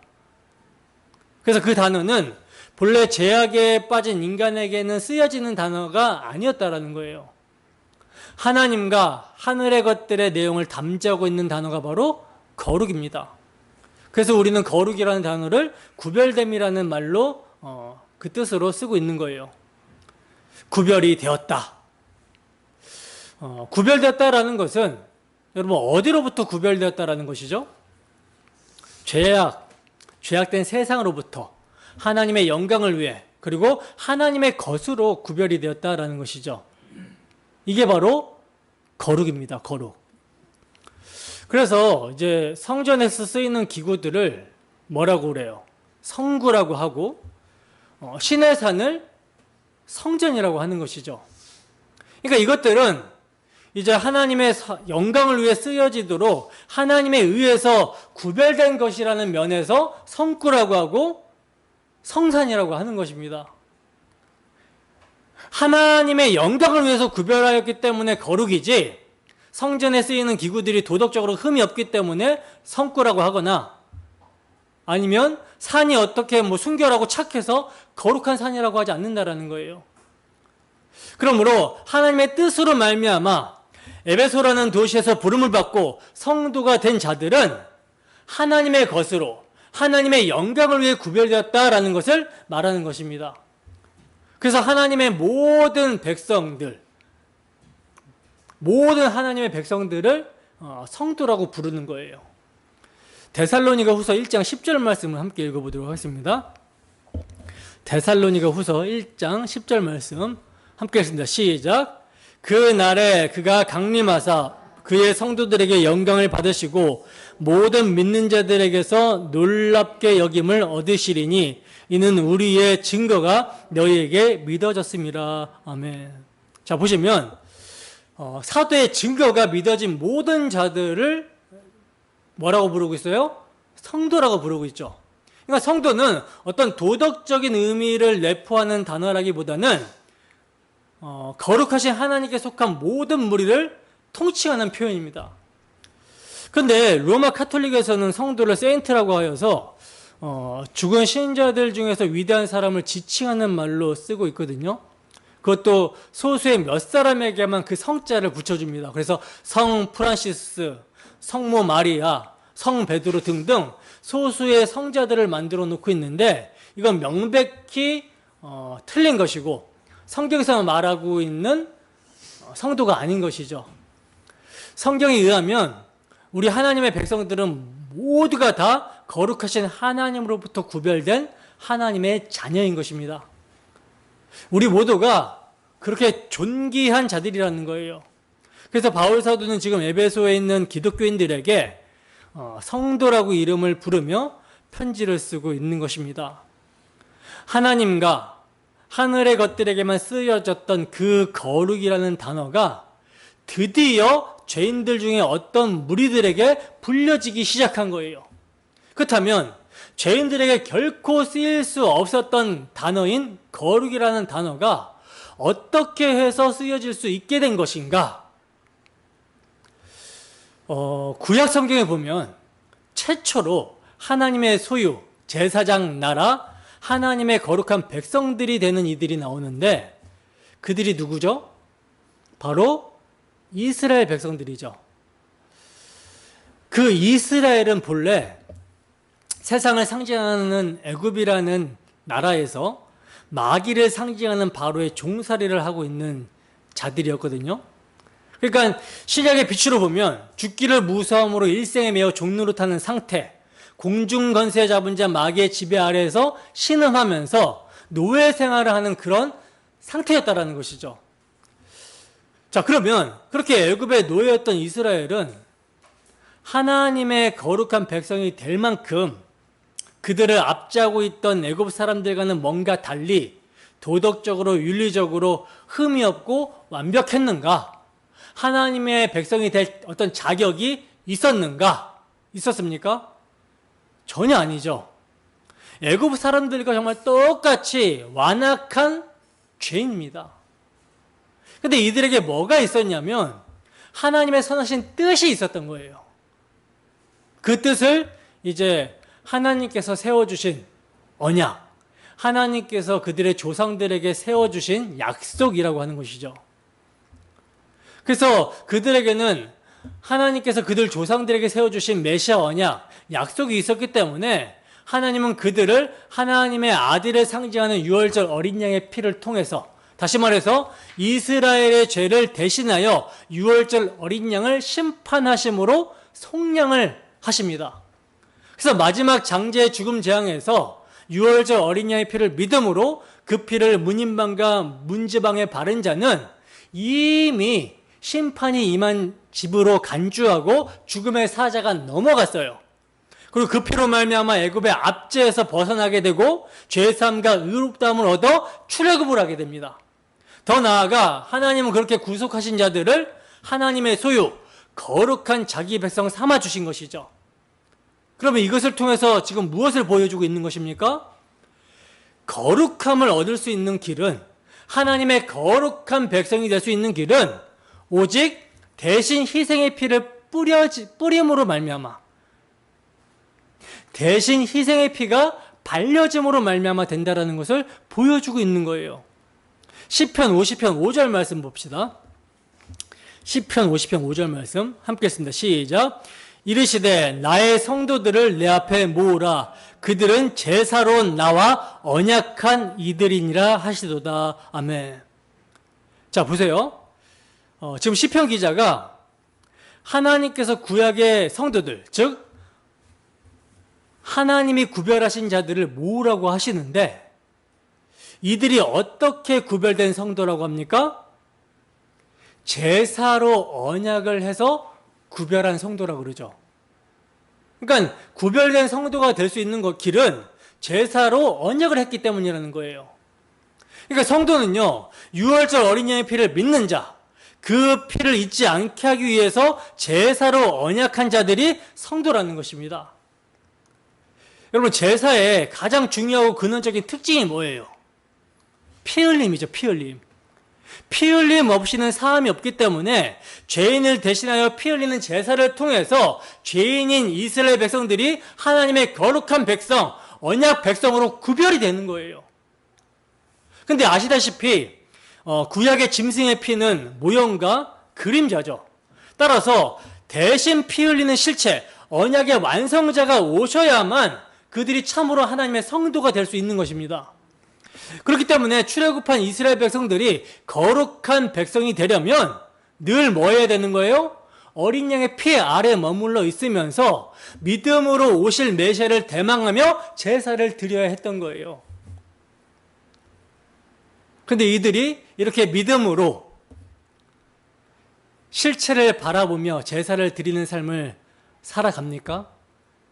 그래서 그 단어는 본래 죄악에 빠진 인간에게는 쓰여지는 단어가 아니었다라는 거예요. 하나님과 하늘의 것들의 내용을 담지하고 있는 단어가 바로 거룩입니다. 그래서 우리는 거룩이라는 단어를 구별됨이라는 말로 그 뜻으로 쓰고 있는 거예요. 구별이 되었다. 구별되었다라는 것은 여러분 어디로부터 구별되었다라는 것이죠? 죄악된 세상으로부터 하나님의 영광을 위해, 그리고 하나님의 것으로 구별이 되었다라는 것이죠. 이게 바로 거룩입니다. 거룩. 그래서 이제 성전에서 쓰이는 기구들을 뭐라고 그래요? 성구라고 하고, 신의 산을 성전이라고 하는 것이죠. 그러니까 이것들은 이제 하나님의 영광을 위해 쓰여지도록 하나님에 의해서 구별된 것이라는 면에서 성구라고 하고 성산이라고 하는 것입니다. 하나님의 영광을 위해서 구별하였기 때문에 거룩이지, 성전에 쓰이는 기구들이 도덕적으로 흠이 없기 때문에 성구라고 하거나, 아니면 산이 어떻게 순결하고 착해서 거룩한 산이라고 하지 않는다라는 거예요. 그러므로 하나님의 뜻으로 말미암아 에베소라는 도시에서 부름을 받고 성도가 된 자들은 하나님의 것으로 하나님의 영광을 위해 구별되었다라는 것을 말하는 것입니다. 그래서 하나님의 모든 백성들, 모든 하나님의 백성들을 성도라고 부르는 거예요. 데살로니가 후서 1장 10절 말씀을 함께 읽어보도록 하겠습니다. 데살로니가 후서 1장 10절 말씀 함께 읽습니다. 시작. 그 날에 그가 강림하사 그의 성도들에게 영광을 받으시고 모든 믿는 자들에게서 놀랍게 여김을 얻으시리니 이는 우리의 증거가 너희에게 믿어졌습니다. 아멘. 자, 보시면 사도의 증거가 믿어진 모든 자들을 뭐라고 부르고 있어요? 성도라고 부르고 있죠. 그러니까 성도는 어떤 도덕적인 의미를 내포하는 단어라기보다는 거룩하신 하나님께 속한 모든 무리를 통칭하는 표현입니다. 그런데 로마 카톨릭에서는 성도를 세인트라고 하여서 죽은 신자들 중에서 위대한 사람을 지칭하는 말로 쓰고 있거든요. 그것도 소수의 몇 사람에게만 그 성자를 붙여줍니다. 그래서 성 프란시스, 성모 마리아, 성 베드로 등등 소수의 성자들을 만들어 놓고 있는데, 이건 명백히 틀린 것이고 성경에서 말하고 있는 성도가 아닌 것이죠. 성경에 의하면 우리 하나님의 백성들은 모두가 다 거룩하신 하나님으로부터 구별된 하나님의 자녀인 것입니다. 우리 모두가 그렇게 존귀한 자들이라는 거예요. 그래서 바울 사도는 지금 에베소에 있는 기독교인들에게 성도라고 이름을 부르며 편지를 쓰고 있는 것입니다. 하나님과 하늘의 것들에게만 쓰여졌던 그 거룩이라는 단어가 드디어 죄인들 중에 어떤 무리들에게 불려지기 시작한 거예요. 그렇다면 죄인들에게 결코 쓰일 수 없었던 단어인 거룩이라는 단어가 어떻게 해서 쓰여질 수 있게 된 것인가? 구약 성경에 보면 최초로 하나님의 소유, 제사장 나라, 하나님의 거룩한 백성들이 되는 이들이 나오는데, 그들이 누구죠? 바로 이스라엘 백성들이죠. 그 이스라엘은 본래 세상을 상징하는 애굽이라는 나라에서 마귀를 상징하는 바로의 종살이를 하고 있는 자들이었거든요. 그러니까 신약의 빛으로 보면 죽기를 무서움으로 일생에 매어 종노릇하는 상태, 공중 권세 잡은 자 마귀의 지배 아래에서 신음하면서 노예 생활을 하는 그런 상태였다라는 것이죠. 자, 그러면 그렇게 애굽의 노예였던 이스라엘은 하나님의 거룩한 백성이 될 만큼 그들을 앞지하고 있던 애굽 사람들과는 뭔가 달리 도덕적으로 윤리적으로 흠이 없고 완벽했는가? 하나님의 백성이 될 어떤 자격이 있었는가? 있었습니까? 전혀 아니죠. 애굽 사람들과 정말 똑같이 완악한 죄인입니다. 근데 이들에게 뭐가 있었냐면 하나님의 선하신 뜻이 있었던 거예요. 그 뜻을 이제 하나님께서 세워주신 언약, 하나님께서 그들의 조상들에게 세워주신 약속이라고 하는 것이죠. 그래서 그들에게는 하나님께서 그들 조상들에게 세워주신 메시아 언약, 약속이 있었기 때문에 하나님은 그들을 하나님의 아들을 상징하는 유월절 어린 양의 피를 통해서, 다시 말해서 이스라엘의 죄를 대신하여 유월절 어린 양을 심판하심으로 속량을 하십니다. 그래서 마지막 장제의 죽음 재앙에서 유월절 어린 양의 피를 믿음으로 그 피를 문인방과 문지방에 바른 자는 이미 심판이 임한 집으로 간주하고 죽음의 사자가 넘어갔어요. 그리고 그 피로 말미암아 애굽의 압제에서 벗어나게 되고 죄사함과 의롭다함을 얻어 출애굽을 하게 됩니다. 더 나아가 하나님은 그렇게 구속하신 자들을 하나님의 소유, 거룩한 자기 백성 삼아 주신 것이죠. 그러면 이것을 통해서 지금 무엇을 보여주고 있는 것입니까? 거룩함을 얻을 수 있는 길은, 하나님의 거룩한 백성이 될 수 있는 길은 오직 대신 희생의 피를 뿌림으로 말미암아, 대신 희생의 피가 발려짐으로 말미암아 된다라는 것을 보여주고 있는 거예요. 시편 50편 5절 말씀 봅시다. 시편 50편 5절 말씀 함께 했습니다. 시작. 이르시되 나의 성도들을 내 앞에 모으라. 그들은 제사로 나와 언약한 이들이니라 하시도다. 아멘. 자, 보세요. 지금 시편 기자가 하나님께서 구약의 성도들, 즉 하나님이 구별하신 자들을 모으라고 하시는데, 이들이 어떻게 구별된 성도라고 합니까? 제사로 언약을 해서 구별한 성도라고 그러죠. 그러니까 구별된 성도가 될 수 있는 길은 제사로 언약을 했기 때문이라는 거예요. 그러니까 성도는요, 유월절 어린 양의 피를 믿는 자, 그 피를 잊지 않게 하기 위해서 제사로 언약한 자들이 성도라는 것입니다. 여러분, 제사의 가장 중요하고 근원적인 특징이 뭐예요? 피 흘림이죠. 피 흘림. 피 흘림 없이는 사함이 없기 때문에 죄인을 대신하여 피 흘리는 제사를 통해서 죄인인 이스라엘 백성들이 하나님의 거룩한 백성, 언약 백성으로 구별이 되는 거예요. 근데 아시다시피 구약의 짐승의 피는 모형과 그림자죠. 따라서 대신 피 흘리는 실체, 언약의 완성자가 오셔야만 그들이 참으로 하나님의 성도가 될 수 있는 것입니다. 그렇기 때문에 출애굽한 이스라엘 백성들이 거룩한 백성이 되려면 늘 뭐 해야 되는 거예요? 어린 양의 피 아래 머물러 있으면서 믿음으로 오실 메시아를 대망하며 제사를 드려야 했던 거예요. 그런데 이들이 이렇게 믿음으로 실체를 바라보며 제사를 드리는 삶을 살아갑니까?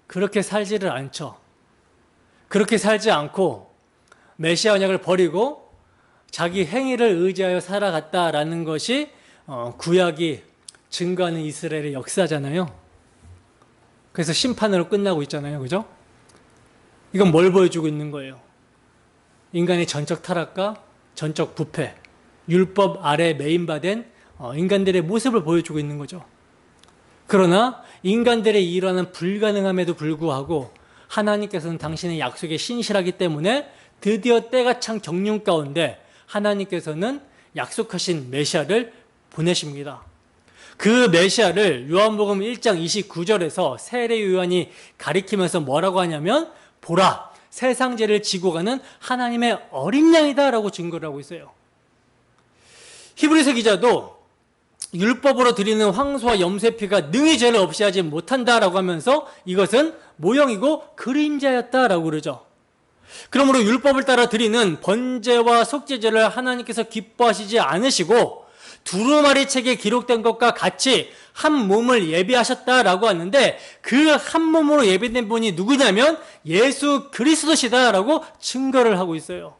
그렇게 살지를 않죠. 그렇게 살지 않고 메시아 언약을 버리고 자기 행위를 의지하여 살아갔다라는 것이 구약이 증거하는 이스라엘의 역사잖아요. 그래서 심판으로 끝나고 있잖아요. 그죠? 이건 뭘 보여주고 있는 거예요? 인간의 전적 타락과 전적 부패, 율법 아래 매인받은 인간들의 모습을 보여주고 있는 거죠. 그러나 인간들의 일어나는 불가능함에도 불구하고 하나님께서는 당신의 약속에 신실하기 때문에 드디어 때가 찬 경륜 가운데 하나님께서는 약속하신 메시아를 보내십니다. 그 메시아를 요한복음 1장 29절에서 세례 요한이 가리키면서 뭐라고 하냐면, 보라, 세상 죄를 지고 가는 하나님의 어린 양이다 라고 증거를 하고 있어요. 히브리서 기자도 율법으로 드리는 황소와 염소의 피가 능히 죄를 없이 하지 못한다라고 하면서 이것은 모형이고 그림자였다라고 그러죠. 그러므로 율법을 따라 드리는 번제와 속죄제를 하나님께서 기뻐하시지 않으시고 두루마리 책에 기록된 것과 같이 한 몸을 예비하셨다라고 하는데, 그 한 몸으로 예비된 분이 누구냐면 예수 그리스도시다라고 증거를 하고 있어요.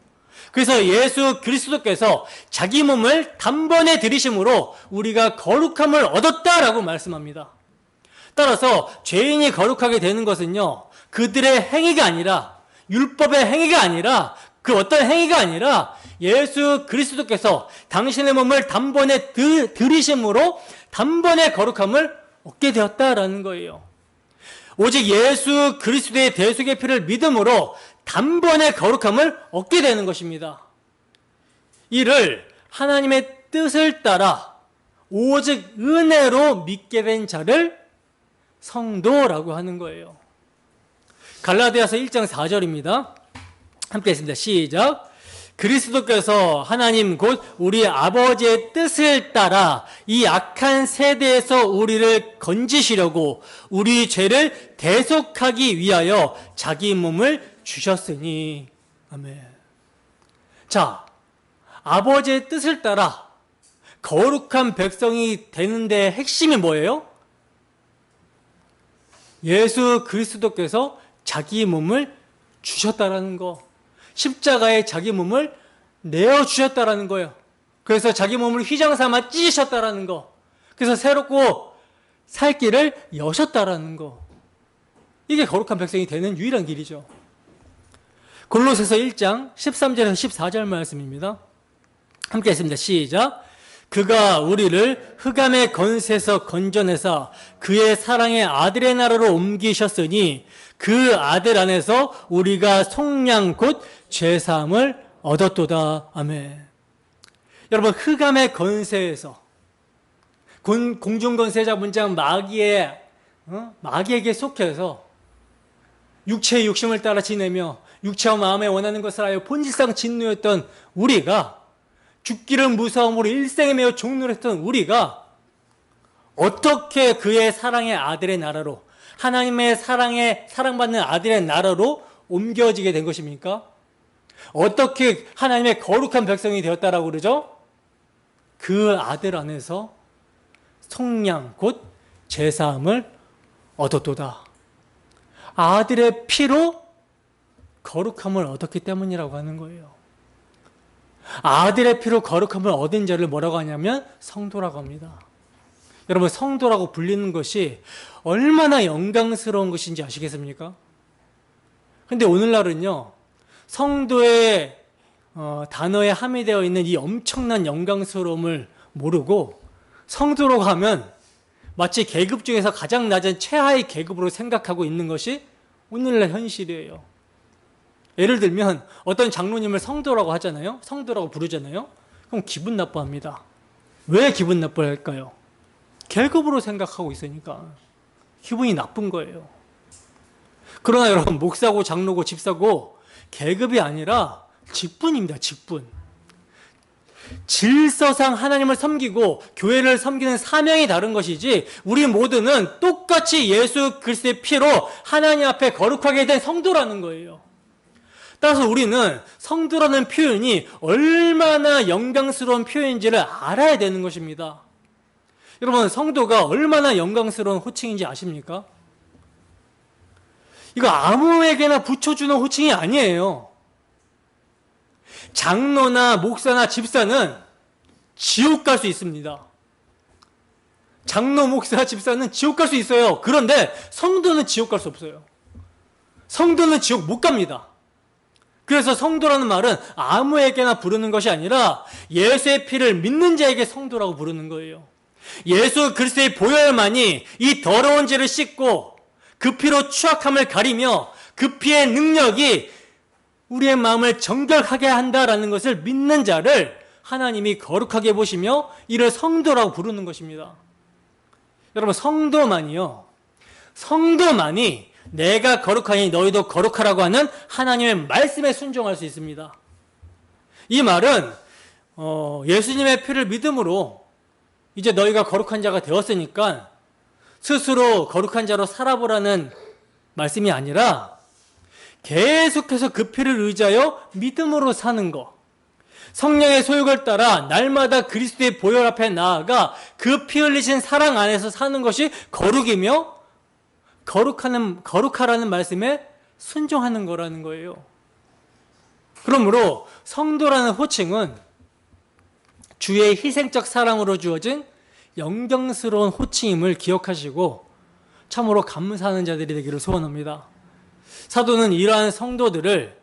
그래서 예수 그리스도께서 자기 몸을 단번에 들이심으로 우리가 거룩함을 얻었다라고 말씀합니다. 따라서 죄인이 거룩하게 되는 것은요, 그들의 행위가 아니라, 율법의 행위가 아니라, 그 어떤 행위가 아니라 예수 그리스도께서 당신의 몸을 단번에 들이심으로 단번에 거룩함을 얻게 되었다라는 거예요. 오직 예수 그리스도의 대속의 피를 믿음으로 단번에 거룩함을 얻게 되는 것입니다. 이를 하나님의 뜻을 따라 오직 은혜로 믿게 된 자를 성도라고 하는 거예요. 갈라디아서 1장 4절입니다. 함께 했습니다. 시작. 그리스도께서 하나님 곧 우리 아버지의 뜻을 따라 이 악한 세대에서 우리를 건지시려고 우리 죄를 대속하기 위하여 자기 몸을 주셨으니. 아멘. 자, 아버지의 뜻을 따라 거룩한 백성이 되는데 핵심이 뭐예요? 예수 그리스도께서 자기 몸을 주셨다라는 거, 십자가에 자기 몸을 내어주셨다라는 거예요. 그래서 자기 몸을 휘장 삼아 찢으셨다라는 거, 그래서 새롭고 살 길을 여셨다라는 거, 이게 거룩한 백성이 되는 유일한 길이죠. 골로새서 1장 13절에서 14절 말씀입니다. 함께 했습니다. 시작. 그가 우리를 흑암의 건세에서 건져내사 그의 사랑의 아들의 나라로 옮기셨으니 그 아들 안에서 우리가 속량 곧 죄사함을 얻었도다. 아멘. 여러분, 흑암의 건세에서, 공중건세자 문장 마귀에게 속해서 육체의 욕심을 따라 지내며 육체와 마음에 원하는 것을 하여 본질상 진노였던 우리가, 죽기를 무서움으로 일생에 매여 종노했던 우리가 어떻게 그의 사랑의 아들의 나라로, 하나님의 사랑받는 아들의 나라로 옮겨지게 된 것입니까? 어떻게 하나님의 거룩한 백성이 되었다라고 그러죠? 그 아들 안에서 속량 곧 제사함을 얻었도다. 아들의 피로 거룩함을 얻었기 때문이라고 하는 거예요. 아들의 피로 거룩함을 얻은 자를 뭐라고 하냐면 성도라고 합니다. 여러분, 성도라고 불리는 것이 얼마나 영광스러운 것인지 아시겠습니까? 근데 오늘날은요, 성도의 단어에 함유되어 있는 이 엄청난 영광스러움을 모르고 성도로 가면 마치 계급 중에서 가장 낮은 최하의 계급으로 생각하고 있는 것이 오늘날 현실이에요. 예를 들면 어떤 장로님을 성도라고 하잖아요. 성도라고 부르잖아요. 그럼 기분 나빠합니다. 왜 기분 나빠할까요? 계급으로 생각하고 있으니까 기분이 나쁜 거예요. 그러나 여러분, 목사고 장로고 집사고 계급이 아니라 직분입니다. 직분. 질서상 하나님을 섬기고 교회를 섬기는 사명이 다른 것이지, 우리 모두는 똑같이 예수 그리스도의 피로 하나님 앞에 거룩하게 된 성도라는 거예요. 따라서 우리는 성도라는 표현이 얼마나 영광스러운 표현인지를 알아야 되는 것입니다. 여러분, 성도가 얼마나 영광스러운 호칭인지 아십니까? 이거 아무에게나 붙여주는 호칭이 아니에요. 장로나 목사나 집사는 지옥 갈 수 있습니다. 장로, 목사, 집사는 지옥 갈 수 있어요. 그런데 성도는 지옥 갈 수 없어요. 성도는 지옥 못 갑니다. 그래서 성도라는 말은 아무에게나 부르는 것이 아니라 예수의 피를 믿는 자에게 성도라고 부르는 거예요. 예수 그리스도의 보혈만이 이 더러운 죄를 씻고 그 피로 추악함을 가리며 그 피의 능력이 우리의 마음을 정결하게 한다라는 것을 믿는 자를 하나님이 거룩하게 보시며 이를 성도라고 부르는 것입니다. 여러분, 성도만이 내가 거룩하니 너희도 거룩하라고 하는 하나님의 말씀에 순종할 수 있습니다. 이 말은 예수님의 피를 믿음으로 이제 너희가 거룩한 자가 되었으니까 스스로 거룩한 자로 살아보라는 말씀이 아니라 계속해서 그 피를 의지하여 믿음으로 사는 것, 성령의 소욕을 따라 날마다 그리스도의 보혈 앞에 나아가 그 피 흘리신 사랑 안에서 사는 것이 거룩이며 거룩하라는 말씀에 순종하는 거라는 거예요. 그러므로 성도라는 호칭은 주의 희생적 사랑으로 주어진 영광스러운 호칭임을 기억하시고 참으로 감사하는 자들이 되기를 소원합니다. 사도는 이러한 성도들을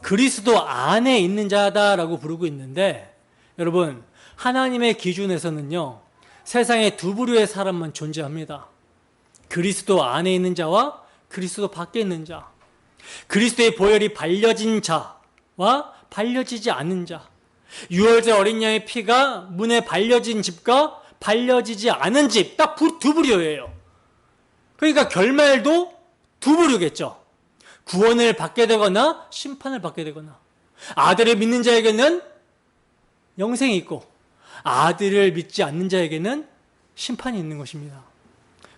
그리스도 안에 있는 자다라고 부르고 있는데, 여러분, 하나님의 기준에서는요, 세상에 두 부류의 사람만 존재합니다. 그리스도 안에 있는 자와 그리스도 밖에 있는 자, 그리스도의 보혈이 발려진 자와 발려지지 않는 자, 유월절 어린 양의 피가 문에 발려진 집과 발려지지 않은 집, 딱 두 부류예요. 그러니까 결말도 두 부류겠죠. 구원을 받게 되거나 심판을 받게 되거나, 아들을 믿는 자에게는 영생이 있고 아들을 믿지 않는 자에게는 심판이 있는 것입니다.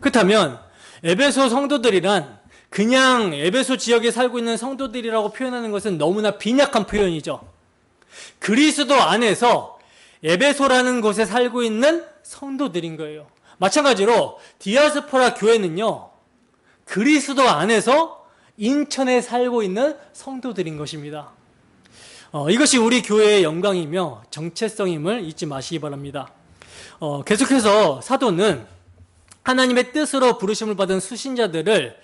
그렇다면 에베소 성도들이란 그냥 에베소 지역에 살고 있는 성도들이라고 표현하는 것은 너무나 빈약한 표현이죠. 그리스도 안에서 에베소라는 곳에 살고 있는 성도들인 거예요. 마찬가지로 디아스포라 교회는요, 그리스도 안에서 인천에 살고 있는 성도들인 것입니다. 이것이 우리 교회의 영광이며 정체성임을 잊지 마시기 바랍니다. 계속해서 사도는 하나님의 뜻으로 부르심을 받은 수신자들을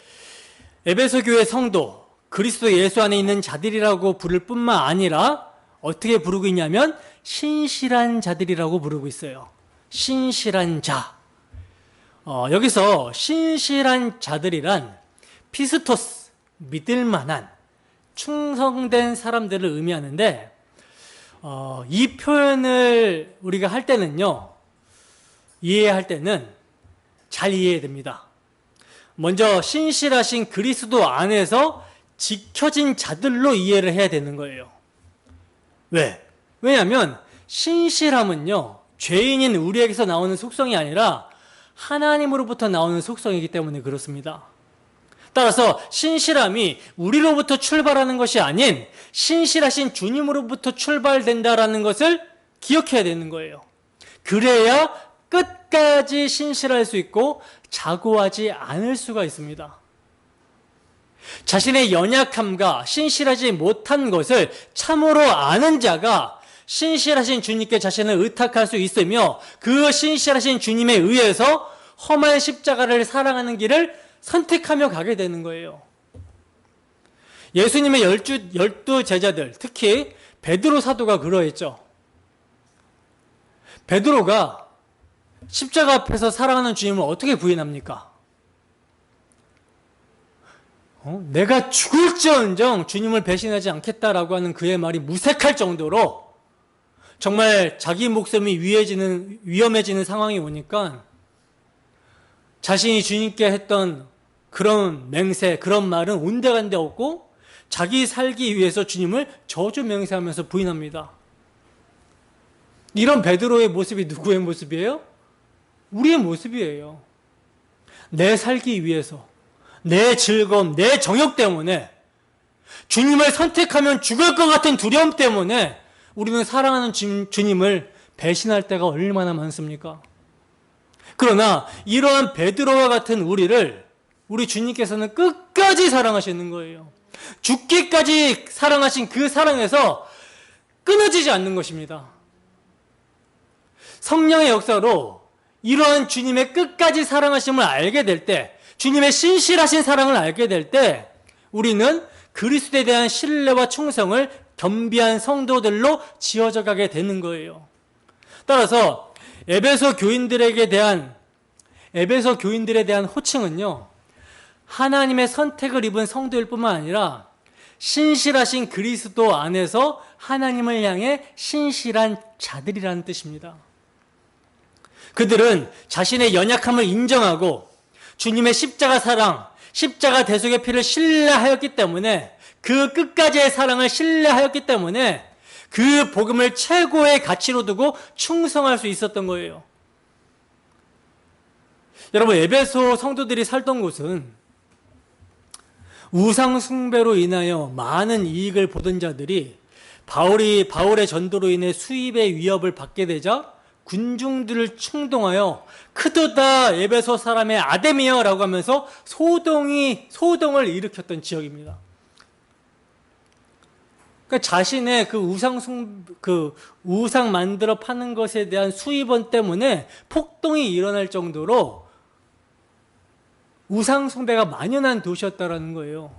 에베소 교회 성도, 그리스도 예수 안에 있는 자들이라고 부를 뿐만 아니라 어떻게 부르고 있냐면 신실한 자들이라고 부르고 있어요. 신실한 자. 여기서 신실한 자들이란 피스토스, 믿을 만한, 충성된 사람들을 의미하는데, 이 표현을 우리가 할 때는요, 이해할 때는 잘 이해해야 됩니다. 먼저 신실하신 그리스도 안에서 지켜진 자들로 이해를 해야 되는 거예요. 왜? 왜냐하면 신실함은요, 죄인인 우리에게서 나오는 속성이 아니라 하나님으로부터 나오는 속성이기 때문에 그렇습니다. 따라서 신실함이 우리로부터 출발하는 것이 아닌 신실하신 주님으로부터 출발된다라는 것을 기억해야 되는 거예요. 그래야 끝까지 신실할 수 있고 자고하지 않을 수가 있습니다. 자신의 연약함과 신실하지 못한 것을 참으로 아는 자가 신실하신 주님께 자신을 의탁할 수 있으며 그 신실하신 주님에 의해서 험한 십자가를 사랑하는 길을 선택하며 가게 되는 거예요. 예수님의 12 제자들, 특히 베드로 사도가 그러했죠. 베드로가 십자가 앞에서 사랑하는 주님을 어떻게 부인합니까? 내가 죽을지언정 주님을 배신하지 않겠다라고 하는 그의 말이 무색할 정도로 정말 자기 목숨이 위험해지는 상황이 오니까 자신이 주님께 했던 그런 맹세, 그런 말은 온데간데 없고 자기 살기 위해서 주님을 저주 맹세하면서 부인합니다. 이런 베드로의 모습이 누구의 모습이에요? 우리의 모습이에요. 내 살기 위해서, 내 즐거움, 내 정욕 때문에, 주님을 선택하면 죽을 것 같은 두려움 때문에 우리는 사랑하는 주님을 배신할 때가 얼마나 많습니까? 그러나 이러한 베드로와 같은 우리 주님께서는 끝까지 사랑하시는 거예요. 죽기까지 사랑하신 그 사랑에서 끊어지지 않는 것입니다. 성령의 역사로 이러한 주님의 끝까지 사랑하심을 알게 될 때, 주님의 신실하신 사랑을 알게 될 때 우리는 그리스도에 대한 신뢰와 충성을 겸비한 성도들로 지어져 가게 되는 거예요. 따라서 에베소 교인들에 대한 호칭은요, 하나님의 선택을 입은 성도일 뿐만 아니라 신실하신 그리스도 안에서 하나님을 향해 신실한 자들이라는 뜻입니다. 그들은 자신의 연약함을 인정하고 주님의 십자가 사랑, 십자가 대속의 피를 신뢰하였기 때문에, 그 끝까지의 사랑을 신뢰하였기 때문에 그 복음을 최고의 가치로 두고 충성할 수 있었던 거예요. 여러분, 에베소 성도들이 살던 곳은 우상 숭배로 인하여 많은 이익을 보던 자들이 바울의 전도로 인해 수입의 위협을 받게 되자 군중들을 충동하여 크도다 에베소 사람의 아데미여라고 하면서 소동을 일으켰던 지역입니다. 그러니까 자신의 그 우상 만들어 파는 것에 대한 수입원 때문에 폭동이 일어날 정도로 우상 숭배가 만연한 도시였다라는 거예요.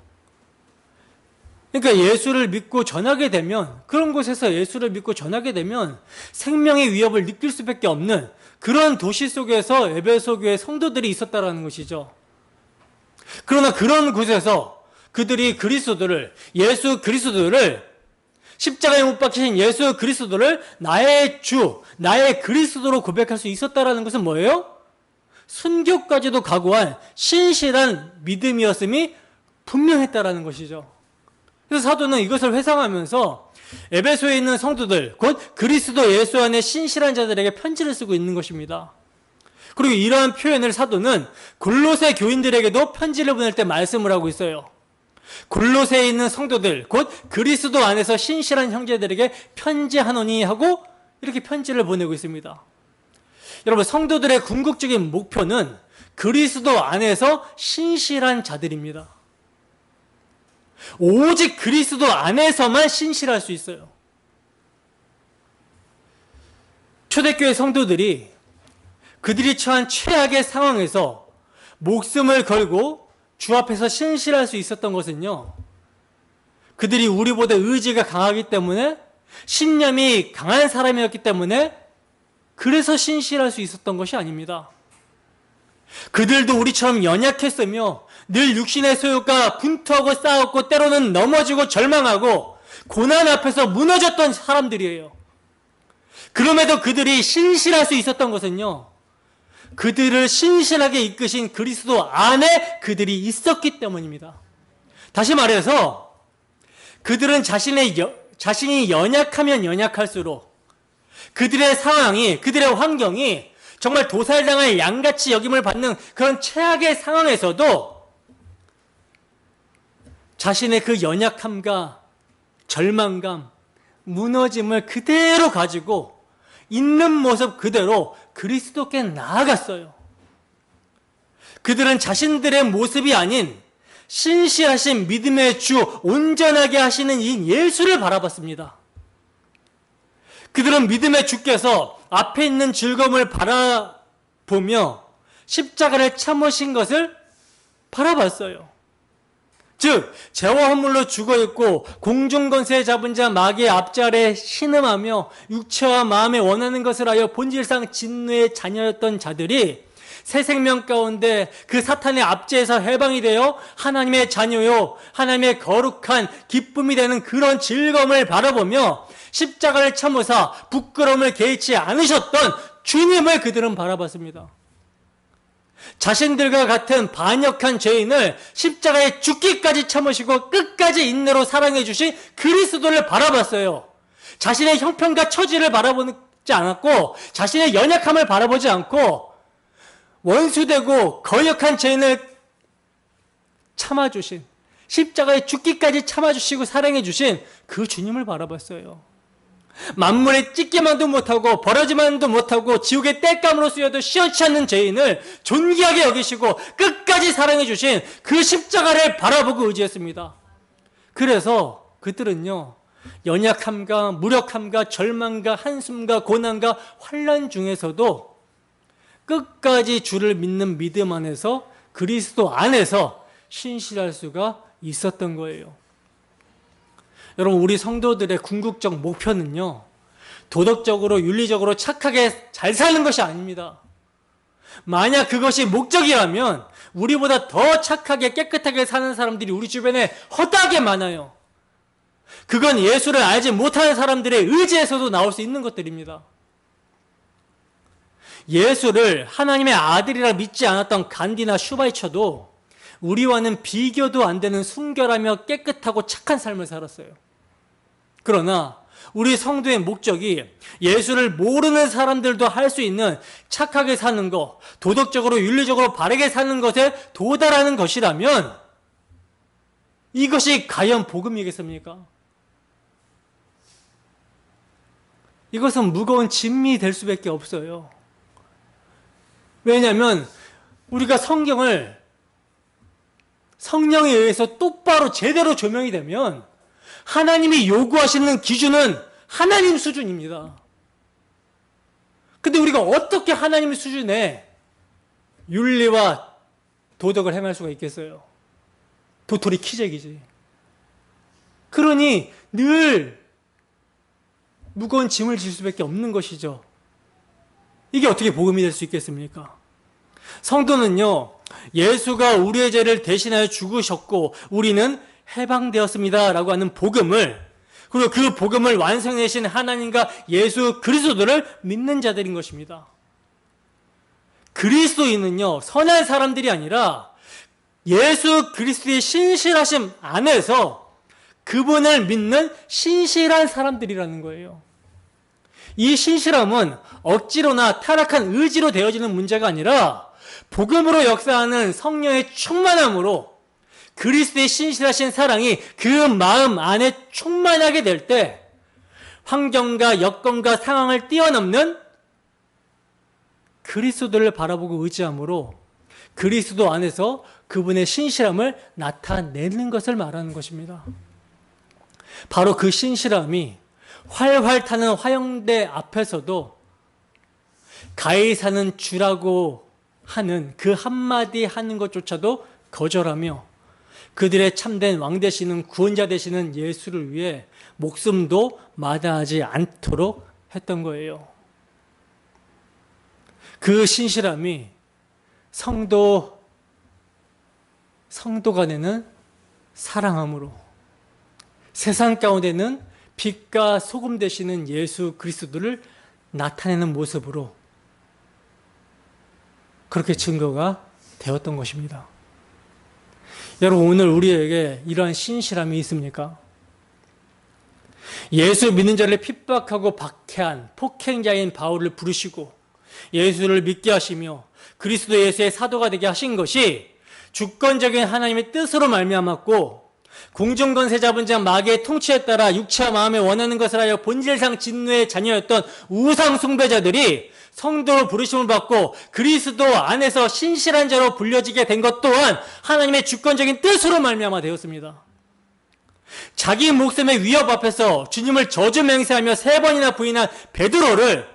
그러니까 예수를 믿고 전하게 되면, 그런 곳에서 예수를 믿고 전하게 되면 생명의 위협을 느낄 수밖에 없는 그런 도시 속에서 에베소 교회 성도들이 있었다라는 것이죠. 그러나 그런 곳에서 그들이 예수 그리스도를, 십자가에 못 박히신 예수 그리스도를 나의 주, 나의 그리스도로 고백할 수 있었다라는 것은 뭐예요? 순교까지도 각오한 신실한 믿음이었음이 분명했다라는 것이죠. 그래서 사도는 이것을 회상하면서 에베소에 있는 성도들, 곧 그리스도 예수 안에 신실한 자들에게 편지를 쓰고 있는 것입니다. 그리고 이러한 표현을 사도는 골로새 교인들에게도 편지를 보낼 때 말씀을 하고 있어요. 골로새에 있는 성도들, 곧 그리스도 안에서 신실한 형제들에게 편지하노니 하고 이렇게 편지를 보내고 있습니다. 여러분, 성도들의 궁극적인 목표는 그리스도 안에서 신실한 자들입니다. 오직 그리스도 안에서만 신실할 수 있어요. 초대교회 성도들이 그들이 처한 최악의 상황에서 목숨을 걸고 주 앞에서 신실할 수 있었던 것은요, 그들이 우리보다 의지가 강하기 때문에, 신념이 강한 사람이었기 때문에 그래서 신실할 수 있었던 것이 아닙니다. 그들도 우리처럼 연약했으며 늘 육신의 소욕과 분투하고 싸웠고 때로는 넘어지고 절망하고 고난 앞에서 무너졌던 사람들이에요. 그럼에도 그들이 신실할 수 있었던 것은요, 그들을 신실하게 이끄신 그리스도 안에 그들이 있었기 때문입니다. 다시 말해서 그들은 자신이 연약하면 연약할수록 그들의 상황이, 그들의 환경이 정말 도살당할 양같이 여김을 받는 그런 최악의 상황에서도 자신의 그 연약함과 절망감, 무너짐을 그대로 가지고 있는 모습 그대로 그리스도께 나아갔어요. 그들은 자신들의 모습이 아닌 신실하신 믿음의 주, 온전하게 하시는 이 예수를 바라봤습니다. 그들은 믿음의 주께서 앞에 있는 즐거움을 바라보며 십자가를 참으신 것을 바라봤어요. 즉, 죄와 허물로 죽어있고 공중권세에 잡은 자 마귀의 앞자 아래 신음하며 육체와 마음에 원하는 것을 하여 본질상 진노의 자녀였던 자들이 새 생명 가운데 그 사탄의 압제에서 해방이 되어 하나님의 자녀요, 하나님의 거룩한 기쁨이 되는 그런 즐거움을 바라보며 십자가를 참으사 부끄러움을 개의치 않으셨던 주님을 그들은 바라봤습니다. 자신들과 같은 반역한 죄인을 십자가에 죽기까지 참으시고 끝까지 인내로 사랑해 주신 그리스도를 바라봤어요. 자신의 형편과 처지를 바라보지 않았고 자신의 연약함을 바라보지 않고 원수되고 거역한 죄인을 참아주신, 십자가에 죽기까지 참아주시고 사랑해 주신 그 주님을 바라봤어요. 만물에 찢기만도 못하고 버려지만도 못하고 지옥의 땔감으로 쓰여도 시원치 않는 죄인을 존귀하게 여기시고 끝까지 사랑해 주신 그 십자가를 바라보고 의지했습니다. 그래서 그들은요, 연약함과 무력함과 절망과 한숨과 고난과 환난 중에서도 끝까지 주를 믿는 믿음 안에서, 그리스도 안에서 신실할 수가 있었던 거예요. 여러분, 우리 성도들의 궁극적 목표는요, 도덕적으로 윤리적으로 착하게 잘 사는 것이 아닙니다. 만약 그것이 목적이라면 우리보다 더 착하게 깨끗하게 사는 사람들이 우리 주변에 허다하게 많아요. 그건 예수를 알지 못하는 사람들의 의지에서도 나올 수 있는 것들입니다. 예수를 하나님의 아들이라 믿지 않았던 간디나 슈바이처도 우리와는 비교도 안 되는 순결하며 깨끗하고 착한 삶을 살았어요. 그러나 우리 성도의 목적이 예수를 모르는 사람들도 할 수 있는 착하게 사는 것, 도덕적으로 윤리적으로 바르게 사는 것에 도달하는 것이라면 이것이 과연 복음이겠습니까? 이것은 무거운 짐이 될 수밖에 없어요. 왜냐하면 우리가 성경을 성령에 의해서 똑바로 제대로 조명이 되면 하나님이 요구하시는 기준은 하나님 수준입니다. 근데 우리가 어떻게 하나님 수준의 윤리와 도덕을 행할 수가 있겠어요? 도토리 키재기지. 그러니 늘 무거운 짐을 질 수밖에 없는 것이죠. 이게 어떻게 복음이 될 수 있겠습니까? 성도는요, 예수가 우리의 죄를 대신하여 죽으셨고 우리는 해방되었습니다 라고 하는 복음을, 그리고 그 복음을 완성하신 하나님과 예수 그리스도를 믿는 자들인 것입니다. 그리스도인은요, 선한 사람들이 아니라 예수 그리스도의 신실하심 안에서 그분을 믿는 신실한 사람들이라는 거예요. 이 신실함은 억지로나 타락한 의지로 되어지는 문제가 아니라 복음으로 역사하는 성령의 충만함으로 그리스도의 신실하신 사랑이 그 마음 안에 충만하게 될 때 환경과 여건과 상황을 뛰어넘는 그리스도를 바라보고 의지함으로 그리스도 안에서 그분의 신실함을 나타내는 것을 말하는 것입니다. 바로 그 신실함이 활활 타는 화형대 앞에서도 가해사는 주라고 하는 그 한마디 하는 것조차도 거절하며 그들의 참된 왕 되시는 구원자 되시는 예수를 위해 목숨도 마다하지 않도록 했던 거예요. 그 신실함이 성도 간에는 사랑함으로, 세상 가운데는 빛과 소금 되시는 예수 그리스도를 나타내는 모습으로 그렇게 증거가 되었던 것입니다. 여러분, 오늘 우리에게 이러한 신실함이 있습니까? 예수 믿는 자를 핍박하고 박해한 폭행자인 바울을 부르시고 예수를 믿게 하시며 그리스도 예수의 사도가 되게 하신 것이 주권적인 하나님의 뜻으로 말미암았고, 공중권세 잡은 자 마귀의 통치에 따라 육체와 마음에 원하는 것을 하여 본질상 진노의 자녀였던 우상 숭배자들이 성도로 부르심을 받고 그리스도 안에서 신실한 자로 불려지게 된 것 또한 하나님의 주권적인 뜻으로 말미암아 되었습니다. 자기 목숨의 위협 앞에서 주님을 저주 맹세하며 3번이나 부인한 베드로를,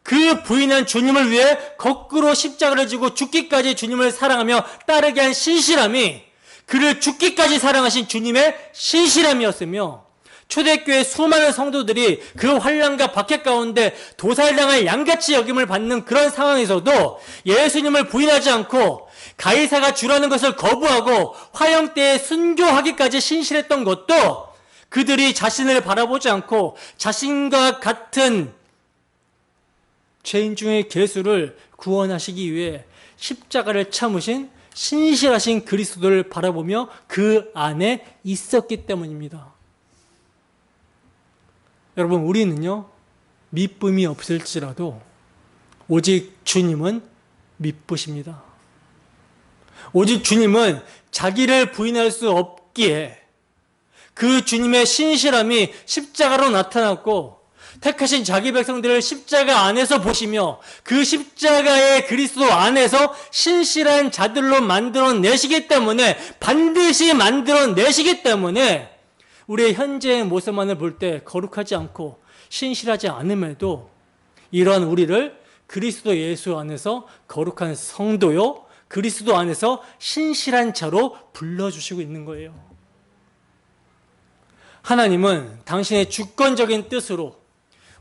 그 부인한 주님을 위해 거꾸로 십자가를 지고 죽기까지 주님을 사랑하며 따르게 한 신실함이 그를 죽기까지 사랑하신 주님의 신실함이었으며, 초대교회 수많은 성도들이 그 환난과 박해 가운데 도살당할 양같이 여김을 받는 그런 상황에서도 예수님을 부인하지 않고 가이사가 주라는 것을 거부하고 화형대에 순교하기까지 신실했던 것도 그들이 자신을 바라보지 않고 자신과 같은 죄인 중의 괴수를 구원하시기 위해 십자가를 참으신 신실하신 그리스도를 바라보며 그 안에 있었기 때문입니다. 여러분, 우리는요, 미쁨이 없을지라도 오직 주님은 미쁘십니다. 오직 주님은 자기를 부인할 수 없기에 그 주님의 신실함이 십자가로 나타났고, 택하신 자기 백성들을 십자가 안에서 보시며 그 십자가의 그리스도 안에서 신실한 자들로 만들어내시기 때문에, 반드시 만들어내시기 때문에 우리의 현재의 모습만을 볼 때 거룩하지 않고 신실하지 않음에도 이러한 우리를 그리스도 예수 안에서 거룩한 성도요, 그리스도 안에서 신실한 자로 불러주시고 있는 거예요. 하나님은 당신의 주권적인 뜻으로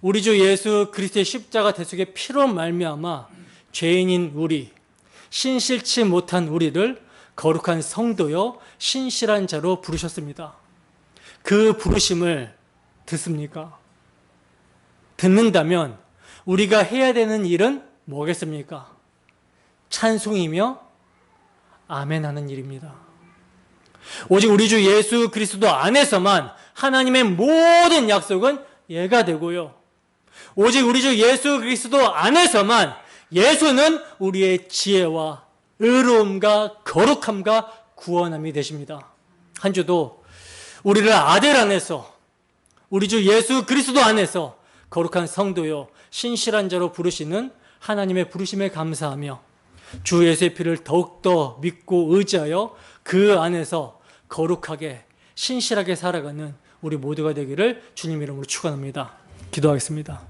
우리 주 예수 그리스도의 십자가 대속의 피로 말미암아 죄인인 우리, 신실치 못한 우리를 거룩한 성도요 신실한 자로 부르셨습니다. 그 부르심을 듣습니까? 듣는다면 우리가 해야 되는 일은 뭐겠습니까? 찬송이며 아멘하는 일입니다. 오직 우리 주 예수 그리스도 안에서만 하나님의 모든 약속은 예가 되고요, 오직 우리 주 예수 그리스도 안에서만 예수는 우리의 지혜와 의로움과 거룩함과 구원함이 되십니다. 한 주도 우리를 아들 안에서, 우리 주 예수 그리스도 안에서 거룩한 성도요 신실한 자로 부르시는 하나님의 부르심에 감사하며 주 예수의 피를 더욱더 믿고 의지하여 그 안에서 거룩하게 신실하게 살아가는 우리 모두가 되기를 주님 이름으로 축원합니다. 기도하겠습니다.